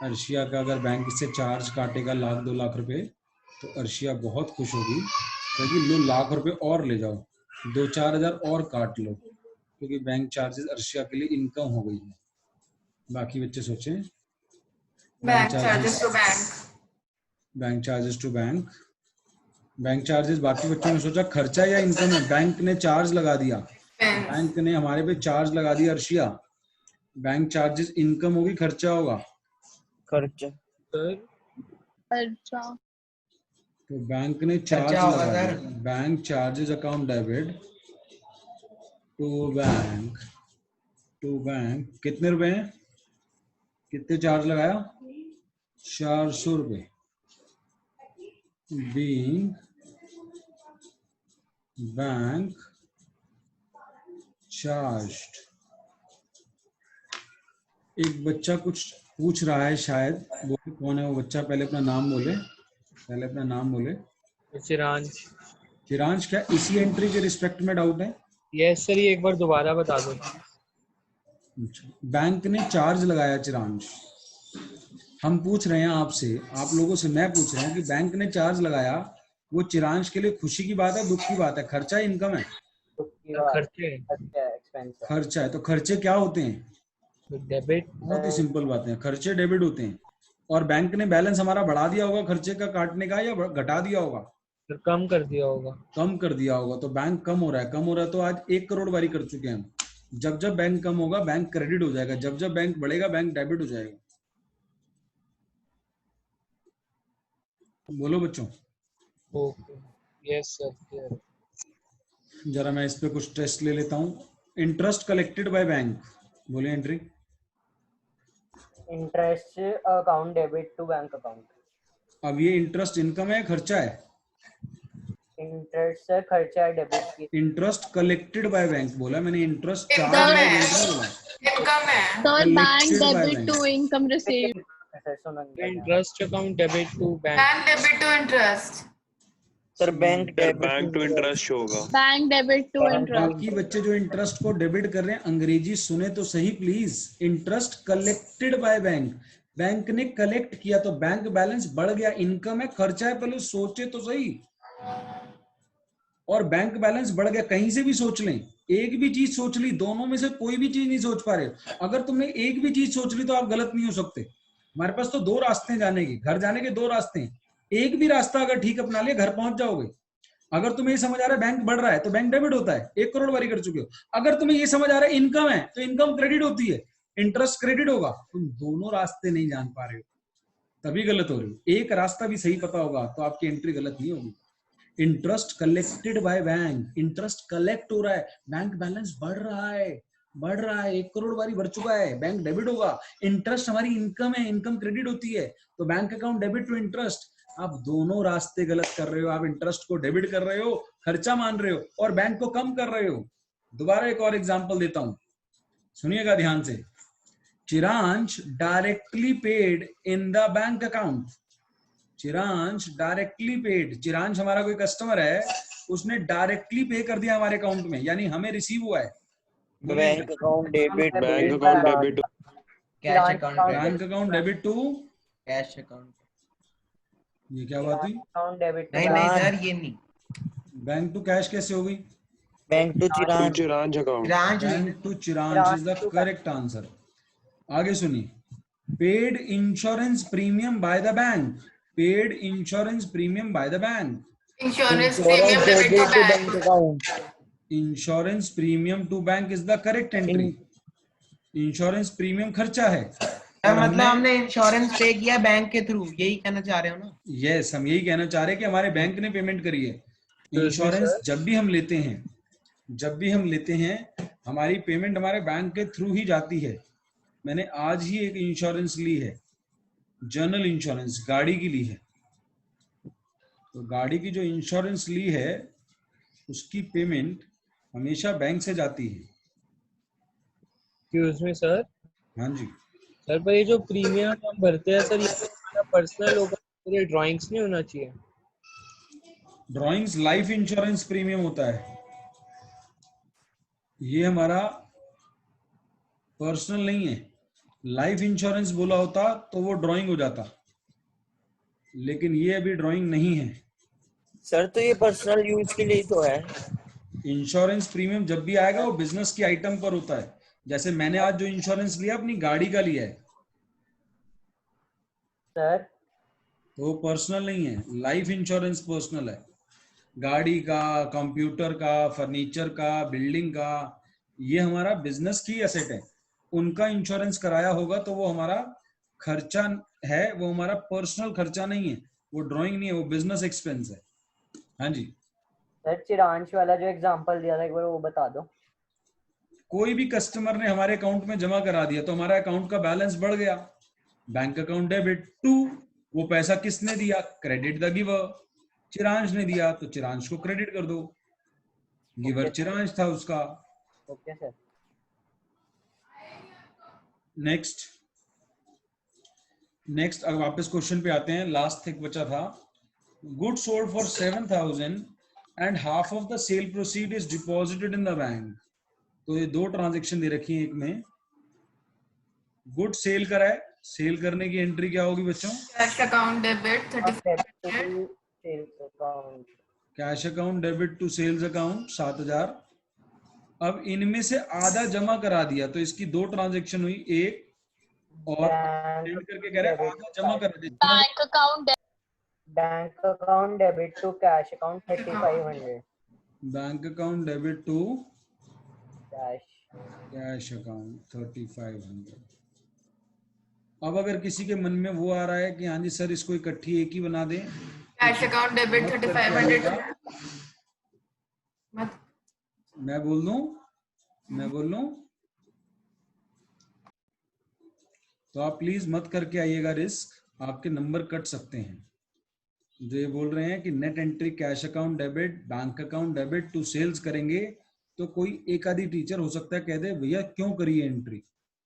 अर्शिया का अगर बैंक इससे चार्ज काटेगा 1,00,000 2 लाख रुपए, तो अर्शिया बहुत खुश होगी, क्योंकि लो लाख रुपए और ले जाओ, 2-4 हज़ार और काट लो, क्योंकि बैंक चार्जेस अर्शिया के लिए इनकम हो गई है। बाकी बच्चे सोचे bank charges to bank bank charges to bank. Bank charges बाकी बच्चों ने सोचा खर्चा या इनकम है। बैंक ने चार्ज लगा दिया, expense बैंक ने हमारे पे चार्ज लगा दिया अर्शिया। बैंक चार्जेस इनकम होगी खर्चा होगा? खर्चा। अच्छा, तो बैंक ने चार्ज लगा दिया। Bank charges account debit to bank to bank कितने रुपए हैं, कितने चार्ज लगाया, 400 रुपए। Being bank charged. एक बच्चा कुछ पूछ रहा है शायद, बोले कौन है वो बच्चा, पहले अपना नाम बोले, पहले अपना नाम बोले। चिरांश। चिरांश, क्या इसी एंट्री के रिस्पेक्ट में डाउट है? यस सर, ये एक बार दोबारा बता दो। बैंक ने चार्ज लगाया चिरांश, हम पूछ रहे हैं आपसे, आप लोगों से मैं पूछ रहा हूँ कि बैंक ने चार्ज लगाया, वो चिरांश के लिए खुशी की बात है, दुख की बात है, खर्चा है, इनकम है? खर्चे। एक्सपेंस है। खर्चा है। तो खर्चे क्या होते हैं? डेबिट। बहुत ही सिंपल बात है, खर्चे डेबिट होते हैं। और बैंक ने बैलेंस हमारा बढ़ा दिया होगा खर्चे का काटने का, या घटा दिया होगा? सर कम कर दिया होगा। कम कर दिया होगा। तो बैंक कम हो रहा है, कम हो रहा है, तो आज 1 करोड़ बारी कर चुके हैं हम। जब जब बैंक कम होगा बैंक क्रेडिट हो जाएगा, जब जब बैंक बढ़ेगा बैंक डेबिट हो जाएगा। बोलो बच्चों। ओके। Yes sir. जरा मैं इस पे कुछ टेस्ट ले लेता हूँ। इंटरेस्ट कलेक्टेड बाय बैंक, बोले entry. Interest account debit to bank account. अब ये इंटरेस्ट इनकम है, खर्चा है? इंटरेस्ट से खर्चा है डेबिट की। इंटरेस्ट कलेक्टेड बाय बैंक बोला मैंने, इंटरेस्ट चार्ज इनकम बाय है, बैंक नहीं बोला। इनकम है। Sir, bank Collected by debit bank. to income received. Interest account debit to bank. Bank debit to interest. Sir bank sir bank to interest होगा। Bank debit to interest. बाकी बच्चे जो इंटरेस्ट को डेबिट कर रहे हैं, अंग्रेजी सुने तो सही please. Interest collected by bank, bank ने कलेक्ट किया तो बैंक बैलेंस बढ़ गया, इनकम है, खर्चा है, पहले सोचे तो सही। और बैंक बैलेंस बढ़ गया, कहीं से भी सोच लें, एक भी चीज सोच ली, दोनों में से कोई भी चीज नहीं सोच पा रहे। अगर तुमने एक भी चीज सोच ली तो आप गलत नहीं हो सकते। हमारे पास तो 2 रास्ते हैं जाने के, घर जाने के 2 रास्ते हैं। एक भी रास्ता अगर ठीक अपना लिया घर पहुंच जाओगे। अगर तुम्हें ये समझ आ रहा है बैंक बढ़ रहा है तो बैंक डेबिट होता है, 1 करोड़ बारी कर चुके हो। अगर तुम्हें ये समझ आ रहा है इनकम है तो इनकम क्रेडिट होती है, इंटरेस्ट क्रेडिट होगा। तुम दोनों रास्ते नहीं जान पा रहे हो, तभी गलत हो रही हो। एक रास्ता भी सही पता होगा तो आपकी एंट्री गलत नहीं होगी। Interest collected by bank, interest collect हो रहा है, बैंक बैलेंस बढ़ रहा है, बढ़ रहा है, 1 करोड़ बारी बढ़ चुका है, बैंक डेबिट होगा। इंटरेस्ट हमारी इनकम है, इनकम क्रेडिट होती है, तो bank account debit to interest. आप दोनों रास्ते गलत कर रहे हो। आप इंटरेस्ट को डेबिट कर रहे हो, खर्चा मान रहे हो, और बैंक को कम कर रहे हो। दोबारा एक और एग्जांपल देता हूं, सुनिएगा ध्यान से। Chiransh directly paid in the bank account. Chiransh directly paid, Chiransh हमारा कोई कस्टमर है, उसने डायरेक्टली पे कर दिया हमारे अकाउंट में, यानी हमें रिसीव हुआ है। Bank account debit bank account debit to cash account bank account debit to cash account. ये क्या बात हुई? अकाउंट डेबिट नहीं नहीं सर, ये नहीं। बैंक टू कैश कैसे होगी? Bank to Chiransh. Chiransh account. Bank to Chiransh is the correct answer. आगे सुनिए। Paid insurance premium by the bank, paid insurance premium by the bank. Insurance premium debit to bank. Bank account. Insurance premium to bank is the correct entry. Insurance premium खर्चा है। मतलब हमने इंश्योरेंस पे किया बैंक के थ्रू, यही कहना चाह रहे हो ना? यस, हम यही कहना चाह रहे हैं कि हमारे बैंक ने पेमेंट करी है। इंश्योरेंस जब भी हम लेते हैं, हमारी पेमेंट हमारे बैंक के थ्रू ही जाती है। मैंने आज ही एक इंश्योरेंस ली है, जनरल इंश्योरेंस, गाड़ी की ली है। तो गाड़ी की जो इंश्योरेंस ली है उसकी पेमेंट हमेशा बैंक से जाती है। Excuse me sir. हाँ जी सर, पर ये जो प्रीमियम हम भरते हैं सर, ये हमारा पर्सनल होगा, ये ड्राइंग्स नहीं होना चाहिए? ड्राइंग्स लाइफ इंश्योरेंस प्रीमियम होता है, ये हमारा पर्सनल नहीं है। लाइफ इंश्योरेंस बोला होता तो वो ड्राइंग हो जाता, लेकिन ये अभी ड्राइंग नहीं है। सर तो ये पर्सनल यूज के लिए तो है। इंश्योरेंस प्रीमियम जब भी आएगा वो बिजनेस की आइटम पर होता है। जैसे मैंने आज जो इंश्योरेंस लिया अपनी गाड़ी का लिया है सर, तो वो पर्सनल नहीं है। लाइफ इंश्योरेंस पर्सनल है, गाड़ी का, कंप्यूटर का, फर्नीचर का, बिल्डिंग का, ये हमारा बिजनेस की एसेट है। उनका इंश्योरेंस कराया होगा तो वो हमारा खर्चा है, वो हमारा पर्सनल खर्चा नहीं है, वो ड्राइंग नहीं है, वो बिजनेस एक्सपेंस है। हाँ जी सर चिरांश वाला जो एग्जांपल दिया था एक बार वो बता दो। कोई भी कस्टमर ने हमारे अकाउंट में जमा करा दिया तो हमारा अकाउंट का बैलेंस बढ़ गया, बैंक अकाउंट डेबिट टू, वो पैसा किसने दिया, क्रेडिट द गिवर, चिरांश ने दिया तो चिरांश को क्रेडिट कर दो, गिवर Okay. चिरांश था उसका। Okay sir. नेक्स्ट अब वापस क्वेश्चन पे आते हैं, लास्ट एक बचा था। Good sold for 7,000 and half of the cell proceed is deposited in the bank. तो ये दो ट्रांजेक्शन दे रखी है, एक में गुड सेल करा है, सेल करने की एंट्री क्या होगी बच्चों, Cash account debit 3500. Sales account. Cash account debit to sales account 7,000। अब इनमें से आधा जमा करा दिया तो इसकी दो ट्रांजेक्शन हुई, एक और एंड करके कह रहे हैं आधा जमा करा दिया। Bank account bank account debit to cash account 3500 bank account debit to cash. Cash account 3500। अब अगर किसी के मन में वो आ रहा है कि हाँ जी सर इसको इकट्ठी एक ही बना दें, Cash account debit 3500. मत मैं बोल दूं तो आप प्लीज मत करके आइएगा रिस्क, आपके नंबर कट सकते हैं। जो ये बोल रहे हैं कि net entry cash account debit bank account debit to sales करेंगे, तो कोई एक आधी टीचर हो सकता है कह दे भैया क्यों करिए एंट्री,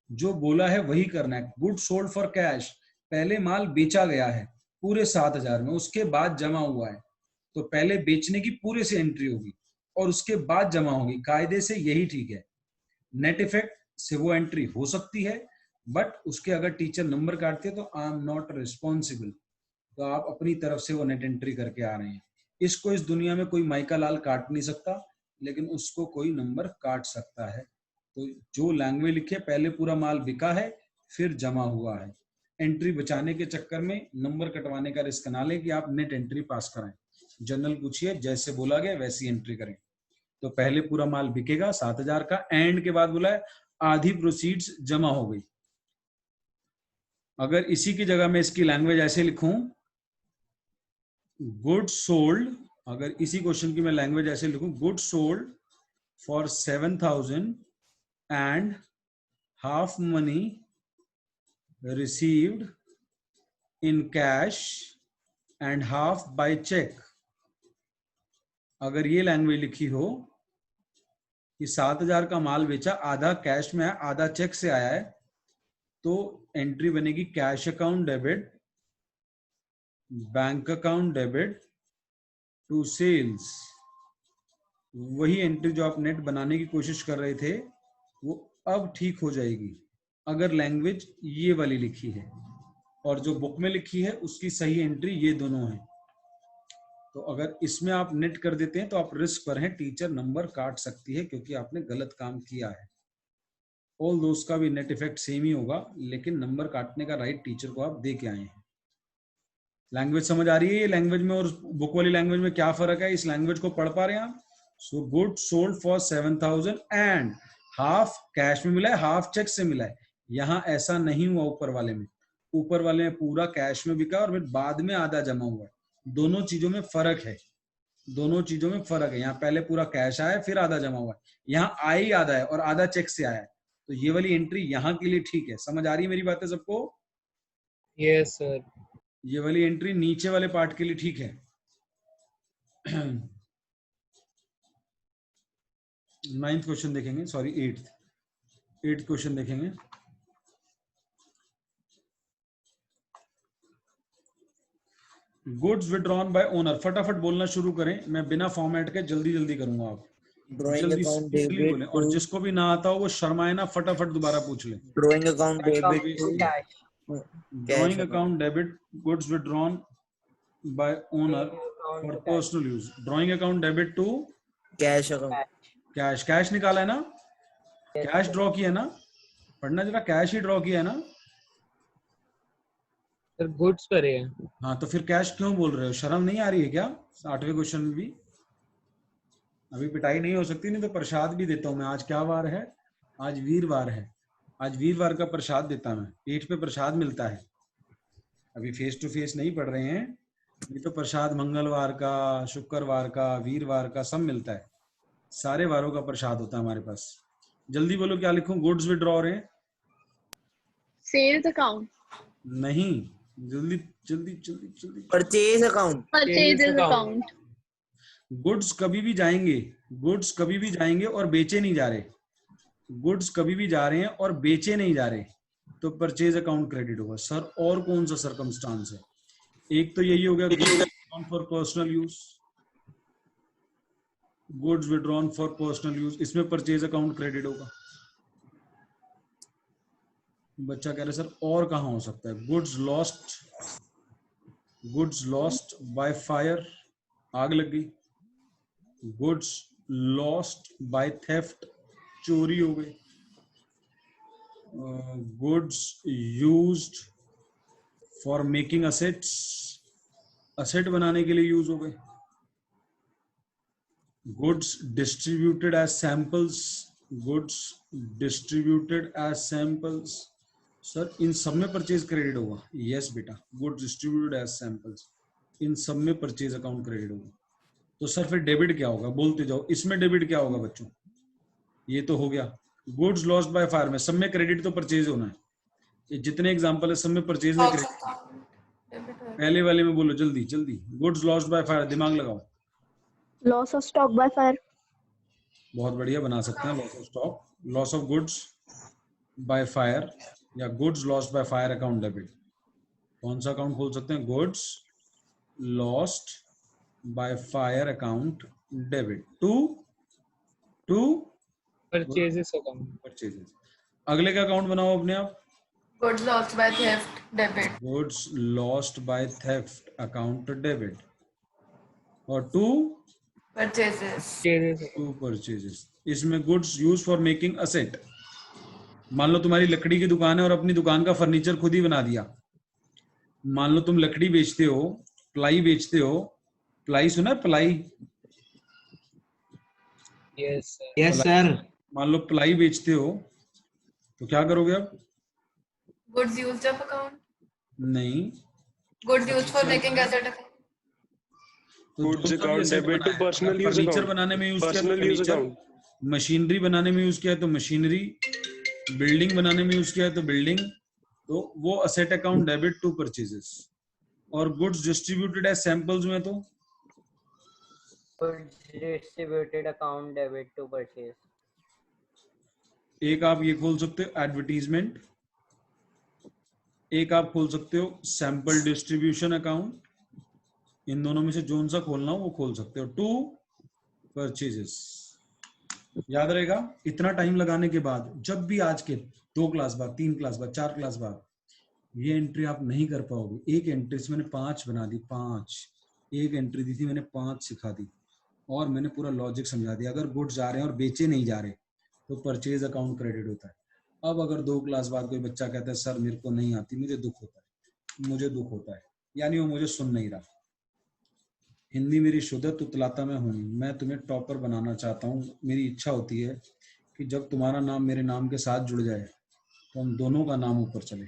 जो बोला है वही करना है। गुड सोल्ड फॉर कैश, पहले माल बेचा गया है पूरे 7,000 में, उसके बाद जमा हुआ है, तो पहले बेचने की पूरे से एंट्री होगी और उसके बाद जमा होगी, कायदे से यही ठीक है। नेट इफेक्ट से वो एंट्री हो सकती है, बट उसके अगर टीचर नंबर काटते तो आई एम नॉट रिस्पॉन्सिबल, तो आप अपनी तरफ से वो नेट एंट्री करके आ रहे हैं। इसको इस दुनिया में कोई माइका लाल काट नहीं सकता, लेकिन उसको कोई नंबर काट सकता है। तो जो लैंग्वेज लिखे पहले पूरा माल बिका है फिर जमा हुआ है, एंट्री बचाने के चक्कर में नंबर कटवाने का रिस्क ना लें कि आप नेट एंट्री पास कराएं। जनरल पूछिए, जैसे बोला गया वैसी एंट्री करें। तो पहले पूरा माल बिकेगा 7,000 का, एंड के बाद बोला है आधी प्रोसीड्स जमा हो गई। अगर इसी की जगह में इसकी लैंग्वेज ऐसे लिखूं, गुड सोल्ड, अगर इसी क्वेश्चन की मैं लैंग्वेज ऐसे लिखूं, good sold for 7,000 and half money received in cash and half by cheque. अगर ये लैंग्वेज लिखी हो कि 7,000 का माल बेचा, आधा कैश में है आधा चेक से आया है, तो एंट्री बनेगी cash account debit bank account debit to sales. वही एंट्री जो आप नेट बनाने की कोशिश कर रहे थे वो अब ठीक हो जाएगी अगर लैंग्वेज ये वाली लिखी है, और जो बुक में लिखी है उसकी सही एंट्री ये दोनों है। तो अगर इसमें आप नेट कर देते हैं तो आप रिस्क पर हैं, टीचर नंबर काट सकती है क्योंकि आपने गलत काम किया है। ऑल दोस का भी नेट इफेक्ट सेम ही होगा, लेकिन नंबर काटने का राइट टीचर को आप दे के आए हैं। लैंग्वेज समझ आ रही है? ये लैंग्वेज में और बुक वाली लैंग्वेज में क्या फर्क है, इस लैंग्वेज को पढ़ पा रहे हैं आप? So good sold for 7,000 and half cash में मिला है, हाफ चेक से मिला है। यहाँ ऐसा नहीं हुआ ऊपर वाले में, ऊपर वाले में पूरा कैश में बिका और फिर बाद में आधा जमा हुआ है। दोनों चीजों में फर्क है, दोनों चीजों में फर्क है। यहाँ पहले पूरा कैश आया फिर आधा जमा हुआ है, यहाँ आया ही आधा है और आधा चेक से आया है। तो ये वाली एंट्री यहाँ के लिए ठीक है। समझ आ रही है मेरी बातें सबको? Yes sir. ये वाली एंट्री नीचे वाले पार्ट के लिए ठीक है। 9th क्वेश्चन देखेंगे, सॉरी 8th क्वेश्चन देखेंगे। गुड्स विड्रॉन बाय ओनर, फटाफट बोलना शुरू करें, मैं बिना फॉर्मेट के जल्दी जल्दी करूंगा। आप ड्राइंग अकाउंट डेबिट बोलें, और जिसको भी ना आता हो वो शर्माए ना, फटाफट दोबारा पूछ ले। Drawing account debit drawing account debit goods withdrawn by owner for personal use. Drawing account debit to cash account, cash, cash निकाला है ना, कैश ड्रॉ किया है ना, पढ़ना जरा, कैश ही ड्रॉ किया है ना सर। गुड्स करे हैं। हाँ, तो फिर कैश क्यों बोल रहे हो? शर्म नहीं आ रही है क्या? 8वें क्वेश्चन में भी अभी पिटाई नहीं हो सकती, नहीं तो प्रसाद भी देता हूँ मैं। आज क्या वार है? आज वीरवार है, आज वीरवार का प्रसाद देता मैं, पीठ पे प्रसाद मिलता है। अभी फेस टू फेस नहीं पढ़ रहे हैं, ये तो प्रसाद मंगलवार का, शुक्रवार का, वीरवार का सब मिलता है। सारे वारों का प्रसाद होता है हमारे पास। जल्दी बोलो क्या लिखूं? गुड्स विड्रॉ हो रहे हैं? Sales account. नहीं, जल्दी जल्दी जल्दी जल्दी। Purchase account, Purchases account. account. Goods कभी भी जाएंगे, गुड्स कभी भी जाएंगे और बेचे नहीं जा रहे, गुड्स कभी भी जा रहे हैं और बेचे नहीं जा रहे, तो परचेज अकाउंट क्रेडिट होगा। सर और कौन सा सर्कमस्टांस है? एक तो यही हो गया goods for personal use, goods withdrawn for personal use, इसमें परचेज अकाउंट क्रेडिट होगा। बच्चा कह रहे सर और कहाँ हो सकता है? गुड्स लॉस्ट बाय फायर, आग लग गई। गुड्स लॉस्ट बाय थेफ्ट, चोरी हो गई। Goods used for making assets, asset बनाने के लिए यूज हो गए। Goods distributed as samples, goods distributed as samples. Sir इन सब में परचेज क्रेडिट होगा। यस बेटा, गुड्स डिस्ट्रीब्यूटेड एज सैंपल्स, इन सब में परचेज अकाउंट क्रेडिट होगा। तो सर फिर डेबिट क्या होगा? बोलते जाओ, इसमें डेबिट क्या होगा बच्चों? ये तो हो गया गुड्स लॉस्ट बाय फायर में, सब में क्रेडिट तो परचेज होना है। ये जितने एग्जांपल है सब में परचेज में क्रेडिट। पहले वाले में बोलो जल्दी जल्दी, गुड्स लॉस्ट बाय फायर, दिमाग लगाओ। Loss of stock by fire. बहुत बढ़िया, बना सकते हैं loss of stock, loss of goods by fire या goods lost by fire account debit. कौन सा अकाउंट खोल सकते हैं? Goods lost by fire account debit to Purchases account. Purchases. अगले का अकाउंट बनाओ अपने आप। Goods lost by theft, debit. Goods lost by theft account debit और टू Purchases. परचेजेस। इसमें goods use for making asset. मान लो तुम्हारी लकड़ी की दुकान है और अपनी दुकान का फर्नीचर खुद ही बना दिया। मान लो तुम लकड़ी बेचते हो, प्लाई बेचते हो, प्लाई सुना है? Ply, Yes, sir. Yes sir. मान लो प्लाई बेचते हो तो क्या करोगे अब? Goods used up account. नहीं, Goods used for making asset account. तो गुड्स जो अकाउंट asset डेबिट टू बनाया, पर्सनल यूज फर्नीचर अकाउंट, बनाने में यूज किया तो personal use furniture, account, machinery बनाने में यूज किया है तो मशीनरी, बिल्डिंग बनाने में यूज किया है तो बिल्डिंग, तो वो asset account debit to purchases. और गुड्स डिस्ट्रीब्यूटेड एज सैंपल्स में तो Goods distributed account debit to purchase. एक आप ये खोल सकते हो एडवर्टीजमेंट, एक आप खोल सकते हो सैंपल डिस्ट्रीब्यूशन अकाउंट। इन दोनों में से जोन सा खोलना हो वो खोल सकते हो। टू परचेजेस, याद रहेगा। इतना टाइम लगाने के बाद जब भी आज के 2 क्लास बाद, 3 क्लास बाद, 4 क्लास बाद ये एंट्री आप नहीं कर पाओगे। एक एंट्री से मैंने 5 बना दी, 5, एक एंट्री दी थी मैंने 5 सिखा दी और मैंने पूरा लॉजिक समझा दिया। अगर गुड्स जा रहे हैं और बेचे नहीं जा रहे तो परचेज अकाउंट क्रेडिट होता है। अब अगर 2 क्लास बाद कोई बच्चा कहता है सर मेरे को नहीं आती, मुझे दुख होता है, मुझे दुख होता है, यानी वो मुझे सुन नहीं रहा। हिंदी मेरी शुद्ध तुतलाता मैं हूँ, मैं तुम्हें टॉपर बनाना चाहता हूँ। मेरी इच्छा होती है कि जब तुम्हारा नाम मेरे नाम के साथ जुड़ जाए तो हम दोनों का नाम ऊपर चले,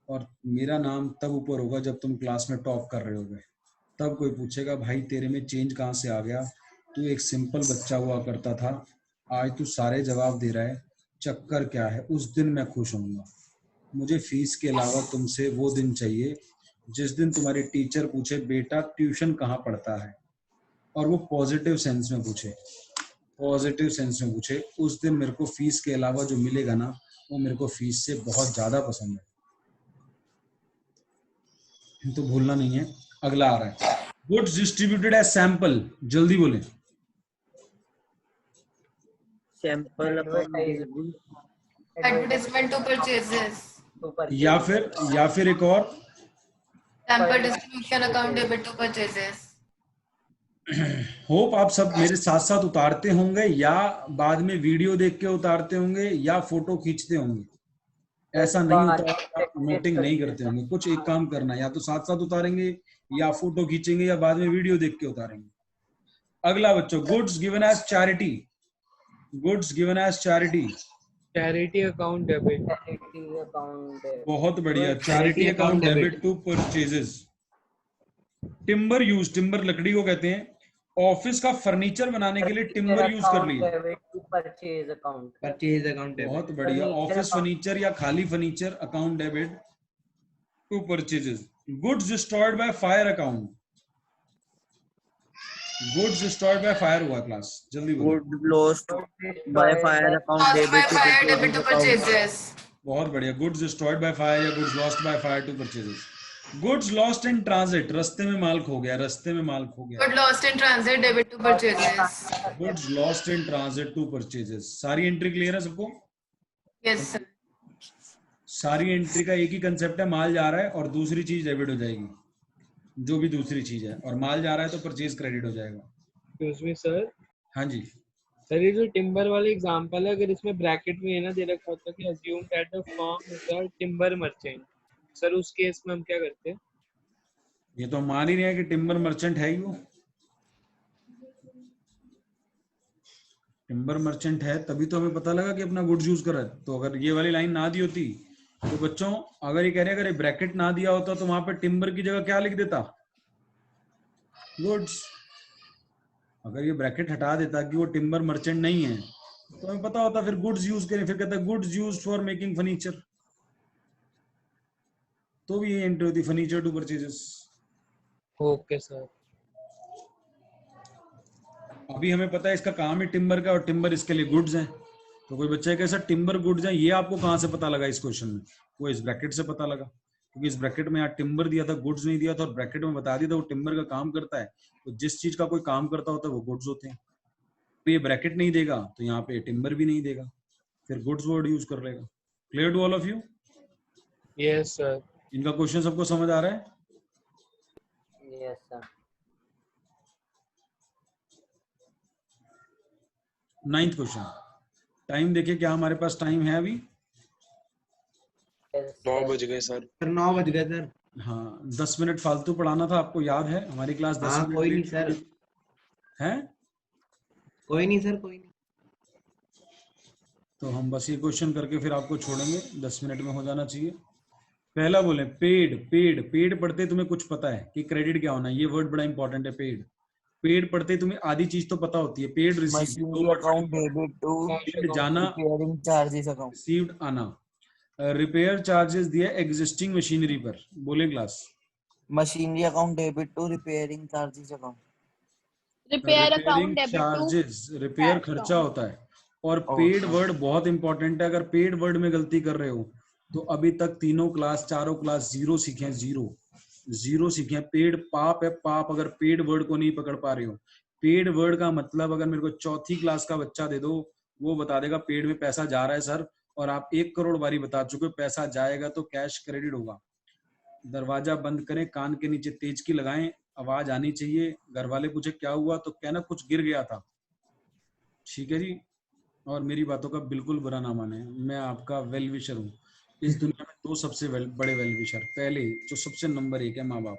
और मेरा नाम तब ऊपर होगा जब तुम क्लास में टॉप कर रहे होगे। तब कोई पूछेगा भाई तेरे में चेंज कहाँ से आ गया, तू एक सिंपल बच्चा हुआ करता था, आज तू सारे जवाब दे रहा है, चक्कर क्या है? उस दिन मैं खुश होऊंगा। मुझे फीस के अलावा तुमसे वो दिन चाहिए जिस दिन तुम्हारी टीचर पूछे बेटा ट्यूशन कहाँ पढ़ता है, और वो पॉजिटिव सेंस में पूछे, पॉजिटिव सेंस में पूछे। उस दिन मेरे को फीस के अलावा जो मिलेगा ना वो मेरे को फीस से बहुत ज्यादा पसंद है। तो भूलना नहीं है। अगला आ रहा है गुड्स डिस्ट्रीब्यूटेड एज सैंपल, जल्दी बोले। Sample Advertisement to purchases. To purchase. या फिर एक और Sample distribution account debit to purchases. Hope आप सब मेरे साथ साथ उतारते होंगे या बाद में वीडियो देख के उतारते होंगे या फोटो खींचते होंगे। ऐसा नहीं होता, नोटिंग नहीं करते होंगे। कुछ एक काम करना, या तो साथ साथ उतारेंगे या फोटो खींचेंगे या बाद में वीडियो देख के उतारेंगे। अगला बच्चों, goods given as charity, goods given as charity, Charity account debit. Charity account debit. बहुत बढ़िया, charity account debit to purchases. Timber use, timber लकड़ी को कहते हैं, ऑफिस का फर्नीचर बनाने के लिए टिम्बर यूज कर लिया। Debit to purchase account. Purchase account बहुत बढ़िया। Furniture office account. फर्नीचर या खाली furniture account debit to purchases. Goods destroyed by fire account. Goods destroyed by fire हुआ क्लास, जल्दी बोलो। Good lost by fire account Lost by debit fire debit to to purchases. बहुत बढ़िया। गुड्स डिस्ट्रॉयड बाय फायर या goods lost by fire to purchases. Goods lost in transit, रास्ते में माल खो गया, रास्ते में माल खो गया। Good lost in transit debit to purchases. Goods lost in transit to purchases. सारी एंट्री क्लियर है सबको? Yes sir. सारी एंट्री का एक ही कंसेप्ट है, माल जा रहा है और दूसरी चीज डेबिट हो जाएगी, जो भी दूसरी चीज है, और माल जा रहा है तो परचेज क्रेडिट हो जाएगा। एक्सक्यूज मी सर, हाँ जी। सर ये जो टिम्बर वाले एग्जांपल है, अगर इसमें ब्रैकेट में ये ना दे रखा होता कि assume that the firm is a timber merchant, sir उस केस में हम क्या करते हैं? ये तो मान ही नहीं है कि टिम्बर मर्चेंट है ही वो। टिम्बर मर्चेंट है तभी तो हमें पता लगा कि अपना गुड्स यूज कर रहा है। तो अगर ये वाली लाइन ना दी होती तो बच्चों, अगर ये कह रहे हैं अगर ये ब्रैकेट ना दिया होता तो वहां पे टिम्बर की जगह क्या लिख देता? गुड्स। अगर ये ब्रैकेट हटा देता कि वो टिम्बर मर्चेंट नहीं है तो हमें पता होता, फिर गुड्स यूज करें, फिर कहता है goods used for making furniture, तो भी ये एंट्री होती furniture to purchases. Okay sir. अभी हमें पता है इसका काम ही टिम्बर का, और टिम्बर इसके लिए गुड्स हैं। तो कोई बच्चा कैसा टिम्बर गुड्स है, ये आपको कहाँ से पता लगा इस क्वेश्चन में? वो इस ब्रैकेट से पता लगा, क्योंकि इस ब्रैकेट में यहाँ टिम्बर दिया था, गुड्स नहीं दिया था, और ब्रैकेट में बता दिया था वो टिम्बर का काम करता है। तो जिस चीज का कोई काम करता होता है वो गुड्स होते हैं। तो ये ब्रैकेट नहीं देगा तो यहाँ पे टिम्बर भी नहीं देगा, फिर गुड्स वर्ड यूज कर लेगा। Clear to all of you? Yes sir. इनका क्वेश्चन सबको समझ आ रहा है? Yes sir. 9th question. Time देखिए क्या हमारे पास टाइम है अभी? 9 बज गए सर। 9 बज गए सर। हाँ, 10 मिनट फालतू पढ़ाना था, आपको याद है हमारी क्लास 10 हाँ, मिनट कोई नहीं लेट सर। है। कोई नहीं सर, कोई नहीं। तो हम बस ये क्वेश्चन करके फिर आपको छोड़ेंगे, 10 मिनट में हो जाना चाहिए। पहला बोले पेड। पेड पेड पढ़ते तुम्हें कुछ पता है कि क्रेडिट क्या होना है? ये वर्ड बड़ा इंपॉर्टेंट है। पेड पेड पढ़ते तुम्हें आधी चीज तो पता होती है। Paid received, machinery account debit to paid जाना, रिपेयरिंग चार्जेस अकाउंट। रिसीव्ड आना। रिपेयर चार्जेस दिया एग्जिस्टिंग मशीनरी पर। बोले class. Machinery account debit to repairing charges account. Repair account debit to charges, repair cash खर्चा account. होता है। और पेड वर्ड बहुत इंपॉर्टेंट है। अगर पेड वर्ड में गलती कर रहे हो तो अभी तक तीनों क्लास, चारों क्लास जीरो सीखे हैं, जीरो सीखे हैं। पेड पाप है, पाप अगर पेड वर्ड को नहीं पकड़ पा रहे हो। पेड वर्ड का मतलब अगर मेरे को चौथी क्लास का बच्चा दे दो, वो बता देगा पेड में पैसा जा रहा है सर, और आप 1 करोड़ बारी बता चुके हो पैसा जाएगा तो कैश क्रेडिट होगा। दरवाजा बंद करें, कान के नीचे तेज की लगाएं, आवाज आनी चाहिए। घर वाले पूछे क्या हुआ तो कहना कुछ गिर गया था, ठीक है जी। और मेरी बातों का बिल्कुल बुरा ना माने, मैं आपका वेल विशर हूँ। इस दुनिया में 2 सबसे बड़े वेल विशर, पहले जो सबसे नंबर 1 है माँ बाप,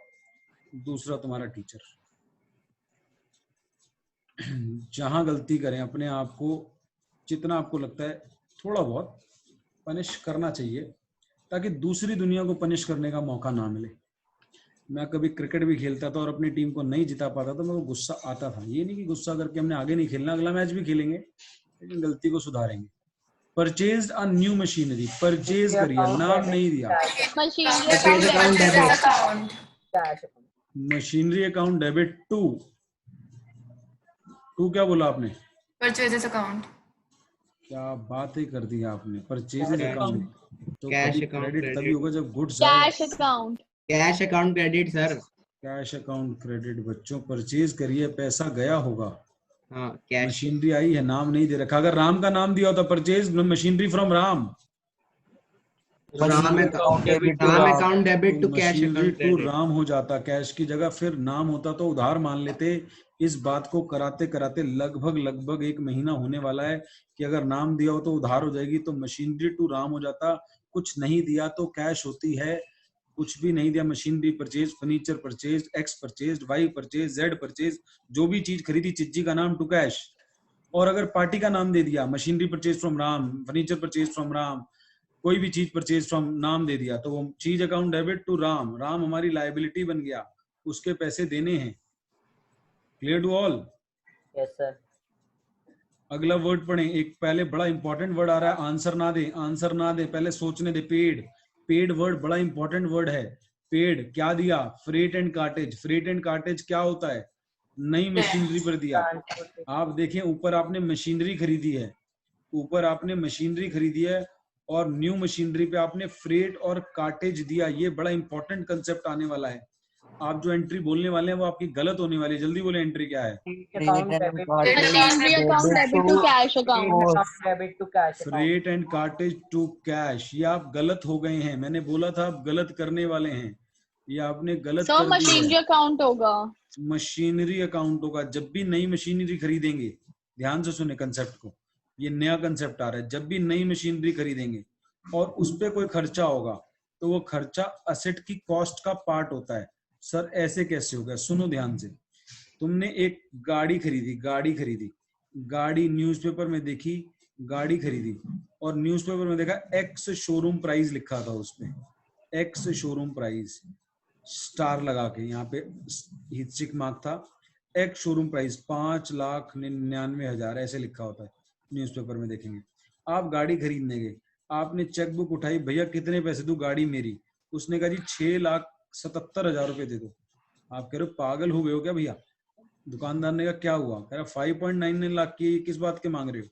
दूसरा तुम्हारा टीचर। जहां गलती करें अपने आप को जितना आपको लगता है थोड़ा बहुत पनिश करना चाहिए, ताकि दूसरी दुनिया को पनिश करने का मौका ना मिले। मैं कभी क्रिकेट भी खेलता था और अपनी टीम को नहीं जिता पाता तो मेरे को गुस्सा आता था। ये नहीं कि गुस्सा करके हमने आगे नहीं खेलना, अगला मैच भी खेलेंगे लेकिन गलती को सुधारेंगे। Purchase a new machinery, purchase करिए, नाम नहीं दिया। Machinery Purchase account debit. Account. Cash account. Machinery account debit to क्या बोला आपने? Purchases account. क्या बात ही कर दी आपने। परचेज अकाउंट तो Cash कभी account क्रेडिट तभी credit. होगा जब goods cash account. Cash account credit sir. Cash account credit. बच्चों परचेज करिए, पैसा गया होगा। हाँ, कैश। मशीनरी आई है, नाम नहीं दे रखा। अगर राम का नाम दिया होता purchase machinery from Ram, Ram account debit to cash machinery account to credit. Ram हो जाता कैश की जगह, फिर नाम होता तो उधार मान लेते। इस बात को कराते कराते लगभग 1 महीना होने वाला है कि अगर नाम दिया हो तो उधार हो जाएगी, तो मशीनरी टू राम हो जाता। कुछ नहीं दिया तो कैश होती है, कुछ भी नहीं दिया machinery purchase, furniture purchase, X purchase, Y purchase, Z purchase, जो भी चीज खरीदी चिज्जी का नाम टू कैश। और अगर पार्टी का नाम दे दिया machinery purchase from Ram, furniture purchase from Ram, कोई भी चीज परचेज फ्रॉम नाम दे दिया तो वो चीज account debit to Ram. Ram हमारी लायबिलिटी बन गया, उसके पैसे देने हैं। Clear to all? Yes sir. अगला वर्ड पढ़ें। एक पहले बड़ा इंपॉर्टेंट वर्ड आ रहा है, आंसर ना दे, आंसर ना दे, पहले सोचने दे। पेड, पेड वर्ड बड़ा इंपॉर्टेंट वर्ड है। पेड क्या दिया? Freight and cartridge. Freight and cartridge क्या होता है? नई मशीनरी पर दिया। आप देखें ऊपर आपने मशीनरी खरीदी है, ऊपर आपने मशीनरी खरीदी है और न्यू मशीनरी पे आपने फ्रेट और कार्टेज दिया। ये बड़ा इंपॉर्टेंट कंसेप्ट आने वाला है। आप जो एंट्री बोलने वाले हैं वो आपकी गलत होने वाली है। जल्दी बोले एंट्री क्या है? Machinery account debit to cash account. Debit to cash account. Freight and cartage to cash. ये आप गलत हो गए हैं, मैंने बोला था आप गलत करने वाले हैं, ये आपने गलत Sir, कर दी machinery है। account होगा. मशीनरी अकाउंट होगा। जब भी नई मशीनरी खरीदेंगे, ध्यान से सुने कंसेप्ट को, ये नया कंसेप्ट आ रहा है। जब भी नई मशीनरी खरीदेंगे और उस पे कोई खर्चा होगा तो वो खर्चा असेट की कॉस्ट का पार्ट होता है। सर ऐसे कैसे होगा? सुनो ध्यान से। तुमने एक गाड़ी खरीदी, गाड़ी न्यूज़पेपर में देखी, गाड़ी खरीदी और न्यूज़पेपर में देखा एक्स शोरूम प्राइस लिखा था, उस पे एक्स शोरूम प्राइस स्टार लगा के, यहाँ पे हिस्ट्रिक मार्क था, एक्स शोरूम प्राइस 5,99,000 ऐसे लिखा होता है न्यूज़पेपर में, देखेंगे। आप गाड़ी खरीदने गए, आपने चेकबुक उठाई, भैया कितने पैसे दूं गाड़ी मेरी? उसने कहा जी 6,77,000 रुपए दे दो। आप कह रहे हो पागल हो गए हो क्या भैया? दुकानदार ने कहा क्या हुआ? कह रहा 5.99 लाख की किस बात के मांग रहे हो?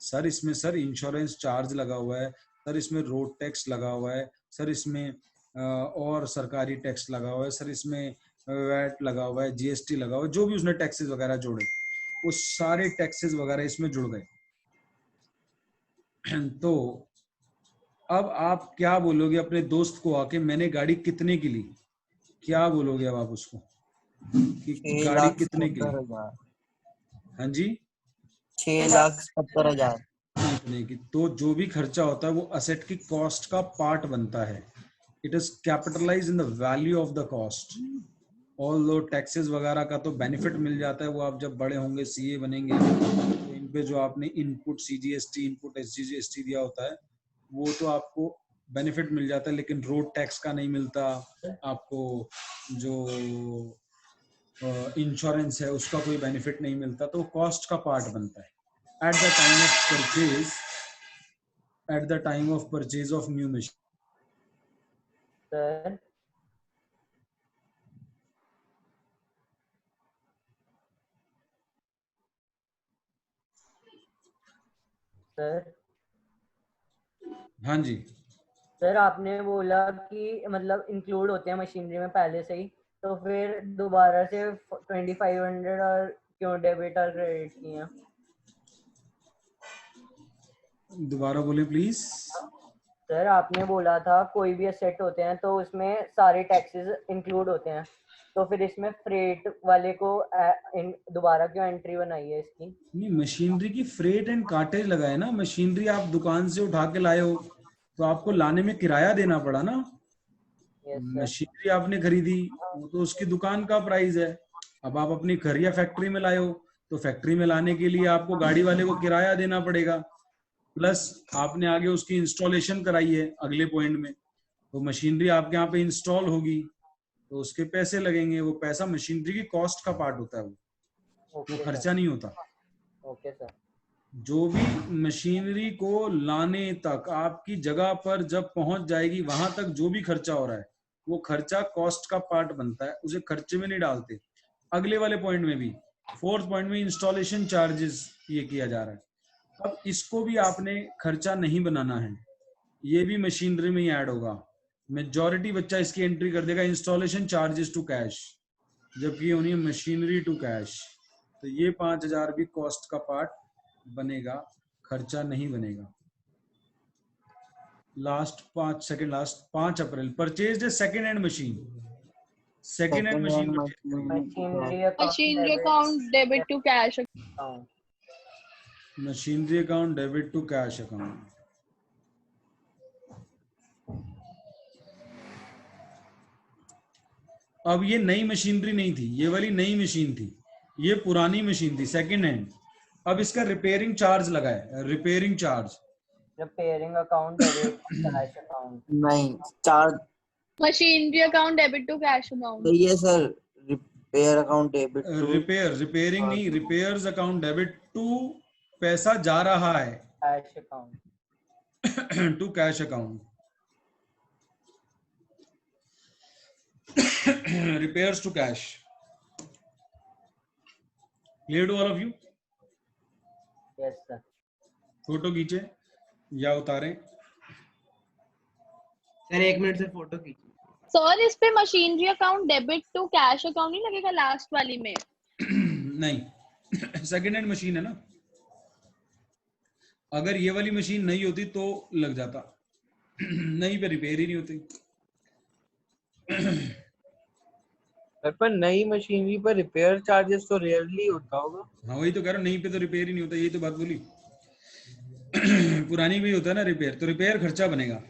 सर इसमें सर इंश्योरेंस चार्ज लगा हुआ है, सर इसमें रोड टैक्स लगा हुआ है, सर इसमें और सरकारी टैक्स लगा हुआ है, सर इसमें वैट लगा हुआ है, जीएसटी लगा हुआ है, जो भी उसने टैक्सेस वगैरह जोड़े वो सारे टैक्सेस वगैरह इसमें जुड़ गए। तो अब आप क्या बोलोगे अपने दोस्त को आके, मैंने गाड़ी कितने की ली? क्या बोलोगे अब आप उसको कि गाड़ी कितने की ली? हाँ जी, 6,70,000। इतने की। तो जो भी खर्चा होता है वो असेट की कॉस्ट का पार्ट बनता है। It is capitalize in the value of the cost. All दो टैक्सेस वगैरह का तो बेनिफिट मिल जाता है, वो आप जब बड़े होंगे सीए बनेंगे तो इन पे जो आपने इनपुट सीजीएसटी, इनपुट एसजीएसटी दिया होता है वो तो आपको बेनिफिट मिल जाता है, लेकिन रोड टैक्स का नहीं मिलता आपको, जो इंश्योरेंस है उसका कोई बेनिफिट नहीं मिलता, तो कॉस्ट का पार्ट बनता है। At the time of purchase, at the time of purchase of new machine. Sir sir हाँ जी, सर आपने बोला कि मतलब इंक्लूड होते हैं मशीनरी में पहले से ही, तो फिर दोबारा से 2500 और क्यों डेबिट और क्रेडिट किया? दोबारा बोले प्लीज। सर आपने बोला था कोई भी एसेट होते हैं तो उसमें सारे टैक्सेस इंक्लूड होते हैं, तो फिर इसमें फ्रेट वाले को दोबारा क्यों एंट्री बनाई है इसकी? नहीं, मशीनरी की फ्रेट एंड कार्टेज लगाए ना। मशीनरी आप दुकान से उठा के लाए हो तो आपको लाने में किराया देना पड़ा ना। मशीनरी आपने खरीदी वो तो उसकी दुकान का प्राइस है। अब आप अपनी घर या फैक्ट्री में लाए हो तो फैक्ट्री में लाने के लिए आपको गाड़ी वाले को किराया देना पड़ेगा, प्लस आपने आगे उसकी इंस्टॉलेशन कराई है अगले पॉइंट में, तो मशीनरी आपके यहाँ पे इंस्टॉल होगी तो उसके पैसे लगेंगे। वो पैसा मशीनरी की कॉस्ट का पार्ट होता है, वो खर्चा नहीं होता। Okay sir. जो भी मशीनरी को लाने तक आपकी जगह पर जब पहुंच जाएगी वहां तक जो भी खर्चा हो रहा है वो खर्चा कॉस्ट का पार्ट बनता है, उसे खर्चे में नहीं डालते। अगले वाले पॉइंट में भी, फोर्थ पॉइंट में इंस्टॉलेशन चार्जेस ये किया जा रहा है। अब इसको भी आपने खर्चा नहीं बनाना है, ये भी मशीनरी में ही ऐड होगा। मेजॉरिटी बच्चा इसकी एंट्री कर देगा इंस्टॉलेशन चार्जेस टू कैश, जबकि होनी है मशीनरी टू कैश। तो ये 5,000 भी कॉस्ट का पार्ट बनेगा, खर्चा नहीं बनेगा। Last 5 April purchase a second hand machine. Second hand machine Machinery account debit to cash account. Machinery account debit to cash account. अब ये नई मशीनरी नहीं थी, ये वाली नई मशीन थी, ये पुरानी मशीन थी सेकेंड हैंड। अब इसका रिपेयरिंग चार्ज लगा है, repairing charge. Repairing account debit cash account नहीं, charge Machinery account debit to cash account. तो ये sir repair account debit to repairing नहीं, रिपेयर्स अकाउंट डेबिट टू पैसा जा रहा है cash account to cash account. Repairs to cash. Clear to all of you? Yes sir. Photo खींचे या उतारें. सर 1 मिनट से फोटो खींचिए. सर इस पे machinery account debit to cash account नहीं लगेगा लास्ट वाली में? नहीं, सेकेंड हैंड मशीन है ना. अगर ये वाली मशीन नहीं होती तो लग जाता. नहीं पे रिपेयर ही नहीं होती. पर नई मशीनरी पर रिपेयर चार्जेस तो रेयरली होता होगा. हाँ वही तो कह रहा हूँ, नहीं पे तो रिपेयर ही नहीं होता. यही तो बात बोली. पुरानी भी होता है ना रिपेयर, तो रिपेयर खर्चा बनेगा.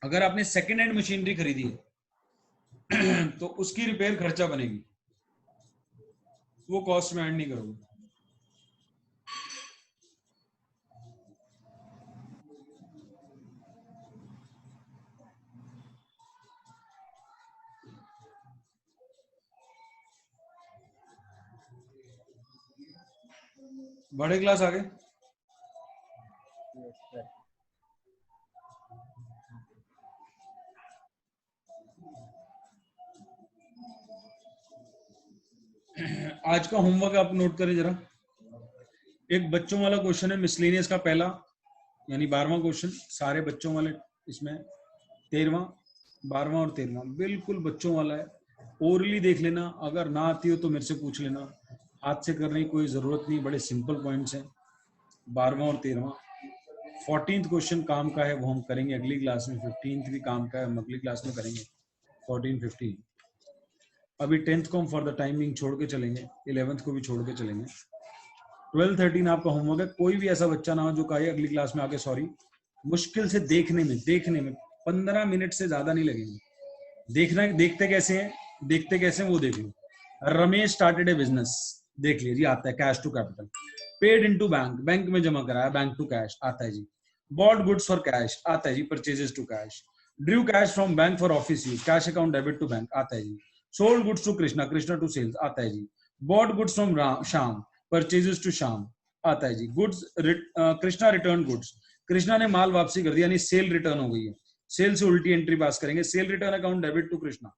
अगर आपने सेकेंड हैंड मशीनरी खरीदी है तो उसकी रिपेयर खर्चा बनेगी, वो कॉस्ट में ऐड नहीं करोगे. बड़े क्लास आ गए. Yes sir. आज का होमवर्क आप नोट करें जरा. एक बच्चों वाला क्वेश्चन है मिसलेनियस का पहला, यानी 12वां क्वेश्चन. सारे बच्चों वाले इसमें 13वां, 12वां और 13वां बिल्कुल बच्चों वाला है. ओरली देख लेना, अगर ना आती हो तो मेरे से पूछ लेना. हाथ से करने की कोई जरूरत नहीं, बड़े सिंपल पॉइंट्स हैं 12वां और 13वां. 14th क्वेश्चन काम का है, वो हम करेंगे अगली क्लास में. 15th भी काम का है, हम अगली क्लास में करेंगे. 14, 15. अभी 10th को हम फॉर द टाइमिंग छोड़ के चलेंगे, 11th को भी छोड़ के चलेंगे. 12, 13 आपका होमवर्क है. कोई भी ऐसा बच्चा ना हो जो कहे अगली क्लास में आके सॉरी. मुश्किल से देखने में 15 मिनट से ज्यादा नहीं लगेंगे. देखते कैसे हैं वो देख लो. रमेश स्टार्टेड ए बिजनेस, देख लीजिए आता है cash to capital. Paid into bank में जमा कराया, बैंक टू कैश आता है जी. बॉट गुड्स फॉर कैश आता है जी, purchases to cash. Drew cash from bank for office use, cash account debit to bank आता है जी. Sold goods to Krishna to sales आता है जी. Bought goods from Shyam, purchases to Shyam आता है जी. Goods Krishna return goods, Krishna ने माल वापसी कर दिया, यानी सेल रिटर्न हो गई है. सेल से उल्टी एंट्री पास करेंगे. Sale return account debit to Krishna.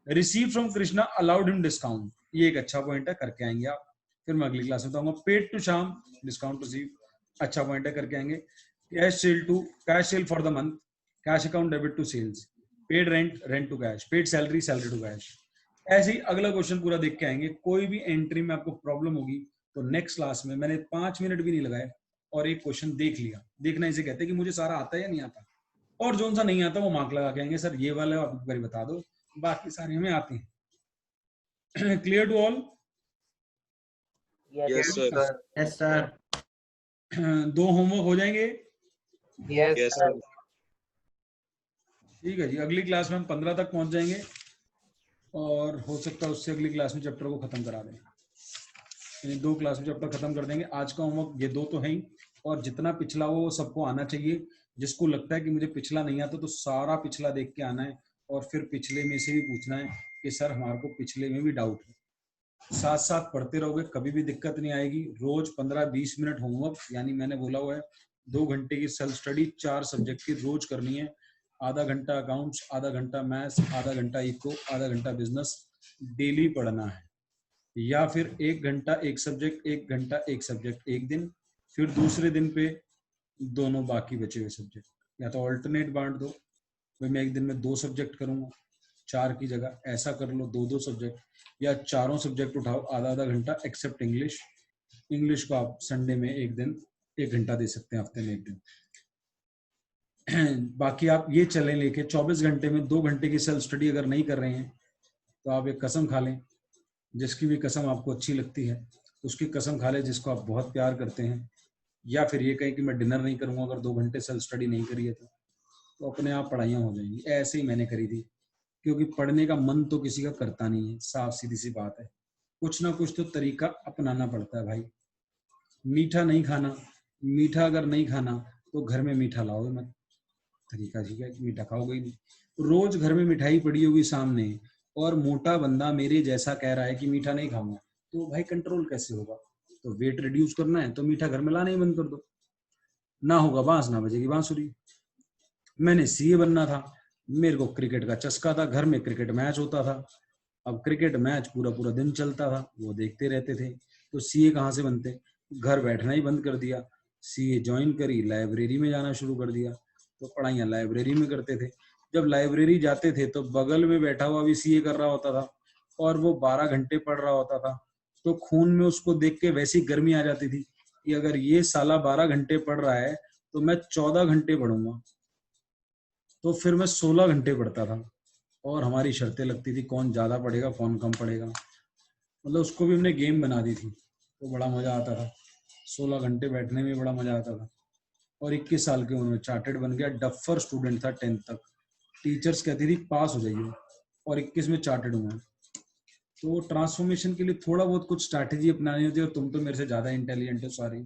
Receive from Krishna allowed him discount, ये एक अच्छा पॉइंट है, करके आएंगे आप. फिर मैं अगली क्लास में बताऊंगा. Paid to Shyam, discount receive, अच्छा पॉइंट है, करके आएंगे. Cash sale for the month, cash account debit to sales. Paid rent to cash. Paid salary to cash. ऐसे ही अगला क्वेश्चन पूरा देख के आएंगे. कोई भी एंट्री में आपको प्रॉब्लम होगी तो नेक्स्ट क्लास में, मैंने 5 मिनट भी नहीं लगाए और एक क्वेश्चन देख लिया. देखना इसे कहते हैं कि मुझे सारा आता है या नहीं आता, और जो सा नहीं आता वो मार्क लगा के आएंगे. सर ये वाला आप एक बार बता दो, बाकी सारे हमें आते हैं. Clear to all? Yes sir. 2 homework हो जाएंगे. Yes sir. ठीक है जी. अगली क्लास में हम 15 तक पहुंच जाएंगे और हो सकता है उससे अगली क्लास में चैप्टर को खत्म करा दें. यानी 2 क्लास में चैप्टर खत्म कर देंगे. आज का होमवर्क ये 2 तो है ही, और जितना पिछला हो वो सबको आना चाहिए. जिसको लगता है कि मुझे पिछला नहीं आता तो सारा पिछला देख के आना है, और फिर पिछले में से भी पूछना है कि सर हमारे को पिछले में भी डाउट है. साथ साथ पढ़ते रहोगे, कभी भी दिक्कत नहीं आएगी. रोज 15-20 मिनट होमवर्क, यानी मैंने बोला हुआ है 2 घंटे की सेल्फ स्टडी 4 सब्जेक्ट की रोज करनी है. आधा घंटा अकाउंट्स, आधा घंटा मैथ्स, आधा घंटा इको, आधा घंटा बिजनेस डेली पढ़ना है. या फिर 1 घंटा एक सब्जेक्ट, 1 घंटा एक सब्जेक्ट एक दिन, फिर दूसरे दिन पे दोनों बाकी बचे हुए सब्जेक्ट. या तो ऑल्टरनेट बांट दो, भाई मैं एक दिन में 2 सब्जेक्ट करूंगा 4 की जगह, ऐसा कर लो 2-2 सब्जेक्ट, या चारों सब्जेक्ट उठाओ आधा घंटा एक्सेप्ट इंग्लिश. इंग्लिश को आप संडे में एक दिन 1 घंटा दे सकते हैं, हफ्ते में 1 दिन. बाकी आप ये चलें लेके 24 घंटे में 2 घंटे की सेल्फ स्टडी अगर नहीं कर रहे हैं तो आप एक कसम खा लें. जिसकी भी कसम आपको अच्छी लगती है उसकी कसम खा लें, जिसको आप बहुत प्यार करते हैं. या फिर ये कहें कि मैं डिनर नहीं करूंगा अगर 2 घंटे सेल्फ स्टडी नहीं करी है तो अपने आप पढ़ाइयाँ हो जाएंगी. ऐसे ही मैंने करी थी, क्योंकि पढ़ने का मन तो किसी का करता नहीं है, साफ सीधी सी बात है. कुछ ना कुछ तो तरीका अपनाना पड़ता है भाई. मीठा नहीं खाना, मीठा अगर नहीं खाना तो घर में मीठा लाओगे मत. तरीका ठीक है कि मीठा खाओगे ही नहीं, रोज घर में मिठाई पड़ी होगी सामने और मोटा बंदा मेरे जैसा कह रहा है कि मीठा नहीं खाऊंगा, तो भाई कंट्रोल कैसे होगा? तो वेट रिड्यूस करना है तो मीठा घर में लाना ही बंद कर दो, ना होगा बांस ना बजेगी बांसुरी। मैंने सीए बनना था, मेरे को क्रिकेट का चस्का था, घर में क्रिकेट मैच होता था। अब क्रिकेट मैच पूरा पूरा दिन चलता था, वो देखते रहते थे। तो सीए कहाँ से बनते? घर बैठना ही बंद कर दिया, सीए ज्वाइन करी, लाइब्रेरी में जाना शुरू कर दिया, तो पढ़ाइयाँ लाइब्रेरी में करते थे। जब लाइब्रेरी जाते थे तो बगल में बैठा हुआ भी सीए कर रहा होता था और वो 12 घंटे पढ़ रहा होता था, तो खून में उसको देख के वैसी गर्मी आ जाती थी कि अगर ये साला 12 घंटे पढ़ रहा है तो मैं 14 घंटे पढ़ूंगा। तो फिर मैं 16 घंटे पढ़ता था और हमारी शर्तें लगती थी कौन ज्यादा पढ़ेगा कौन कम पढ़ेगा। मतलब उसको भी हमने गेम बना दी थी, तो बड़ा मजा आता था। 16 घंटे बैठने में बड़ा मजा आता था। और 21 साल की उम्र में चार्टेड बन गया। डफर स्टूडेंट था 10th तक, टीचर्स कहती थी पास हो जाइए, और 21 में चार्टेड हुआ। तो ट्रांसफॉर्मेशन के लिए थोड़ा बहुत कुछ स्ट्रैटेजी अपनानी होती है, और तुम तो मेरे से ज्यादा इंटेलिजेंट हो सारी।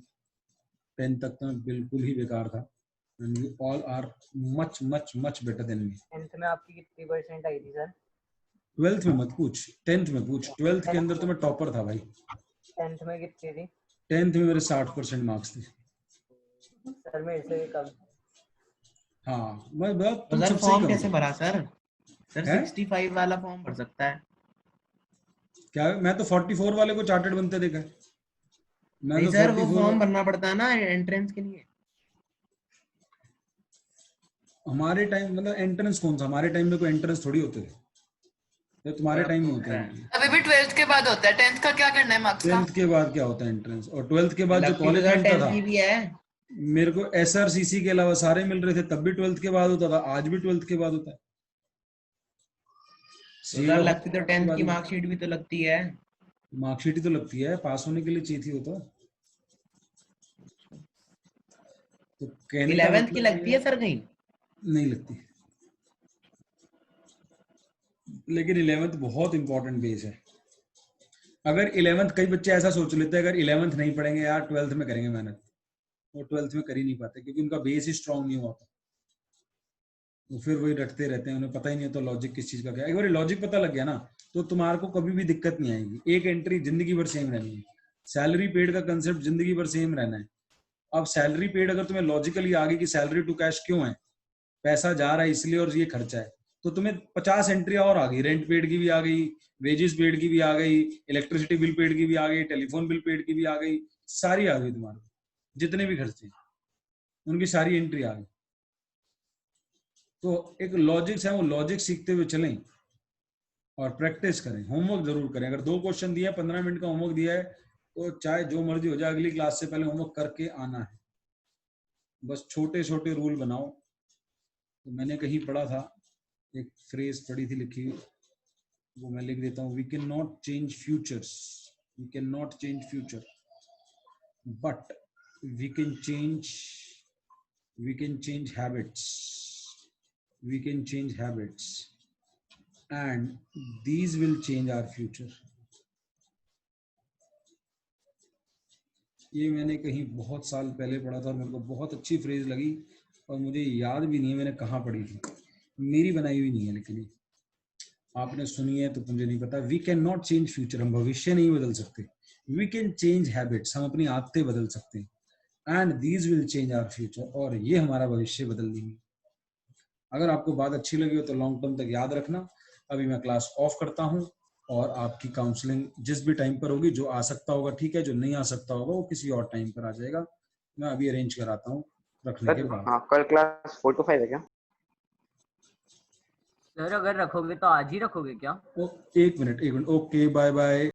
10th तक तो मैं बिल्कुल ही बेकार था, and you all are much better than me. 10th में आपकी कितनी परसेंट आई थी सर? 12th में मत पूछ, 10th में पूछ। 12th के अंदर तो मैं टॉपर था भाई। 10th में कितनी थी? 10th में मेरे 60% मार्क्स थे। सर मेरे से कम। हाँ मैं बहुत तो तुम सर सबसे फॉर्म ही कम कैसे हो। भरा सर? सर हैं? 65 वाला फॉर्म भर सकता है? क्या मैं तो 44 वाले को चार्टेड बनते देखा है। मैं नहीं तो सर, वो 44 फॉर्म भरना पड़ता है ना एंट्रेंस के लिए। हमारे टाइम मतलब एंट्रेंस कौन सा? हमारे टाइम में कोई एंट्रेंस थोड़ी होते थे, ये तुम्हारे टाइम में होते हैं। अभी भी 12th के बाद होता है, 10th का क्या करना है मार्क्स का? 10th के बाद क्या होता है एंट्रेंस? और 12th के बाद जो लगती तो कॉलेज सर मिलता 10th था, की भी है। मेरे को एसआरसीसी के अलावा सारे मिल रहे थे, तब भी 12th के बाद होता था, आज भी 12th के बाद होता है। तो सर लगती तो 10th की मार्कशीट भी तो लगती है। मार्कशीट ही तो लगती है, पास होने के लिए चाहिए थी वो तो कहने का 11th की मतलब लगती है सर कहीं? नहीं लगती, लेकिन 11th बहुत इंपॉर्टेंट बेस है। अगर 11th, कई बच्चे ऐसा सोच लेते हैं अगर 11th नहीं पढ़ेंगे यार 12th में करेंगे मेहनत, वो 12th में कर ही नहीं पाते क्योंकि उनका बेस ही स्ट्रांग नहीं हुआ था। तो फिर वही रटते रहते हैं, उन्हें पता ही नहीं होता लॉजिक किस चीज का क्या है। एक बार लॉजिक पता लग गया ना तो तुम्हारे को कभी भी दिक्कत नहीं आएगी। एक एंट्री जिंदगी भर सेम रहनी है। सैलरी पेड का कंसेप्ट जिंदगी भर सेम रहना है। अब सैलरी पेड अगर तुम्हें लॉजिकली आ गई कि सैलरी टू कैश क्यों है, पैसा जा रहा है इसलिए और ये खर्चा है, तो तुम्हें 50 एंट्री और आ गई। रेंट पेड की भी आ गई, वेजेस पेड की भी आ गई, इलेक्ट्रिसिटी बिल पेड की भी आ गई, टेलीफोन बिल पेड की भी आ गई, सारी आ गई तुम्हारे, जितने भी खर्चे उनकी सारी एंट्री आ गई। तो एक लॉजिक्स है, वो लॉजिक सीखते हुए चलें और प्रैक्टिस करें। होमवर्क जरूर करें। अगर 2 क्वेश्चन दिया है, 15 मिनट का होमवर्क दिया है, तो चाहे जो मर्जी हो जाए अगली क्लास से पहले होमवर्क करके आना है। बस छोटे छोटे रूल बनाओ। तो मैंने कहीं पढ़ा था, एक फ्रेज पढ़ी थी लिखी, वो मैं लिख देता हूँ। We can not change futures, we can not change future, but we can change habits, we can change habits and these will change our future. ये मैंने कहीं बहुत साल पहले पढ़ा था, मेरे को बहुत अच्छी फ्रेज लगी और मुझे याद भी नहीं है मैंने कहाँ पढ़ी थी। मेरी बनाई हुई नहीं है, लेकिन ये आपने सुनी है तो मुझे नहीं पता। We can not change future, हम भविष्य नहीं बदल सकते। वी कैन चेंज हैबिट्स, हम अपनी आदतें बदल सकते हैं। And these will change our future, और ये हमारा भविष्य बदल देंगे। अगर आपको बात अच्छी लगी हो तो लॉन्ग टर्म तक याद रखना। अभी मैं क्लास ऑफ करता हूं और आपकी काउंसलिंग जिस भी टाइम पर होगी, जो आ सकता होगा ठीक है, जो नहीं आ सकता होगा वो किसी और टाइम पर आ जाएगा। मैं अभी अरेंज कराता हूं रखने के बाद। हाँ, कल क्लास 4 to 5 है क्या? सर अगर रखोगे तो आज ही रखोगे क्या? एक मिनट, ओके, बाय बाय।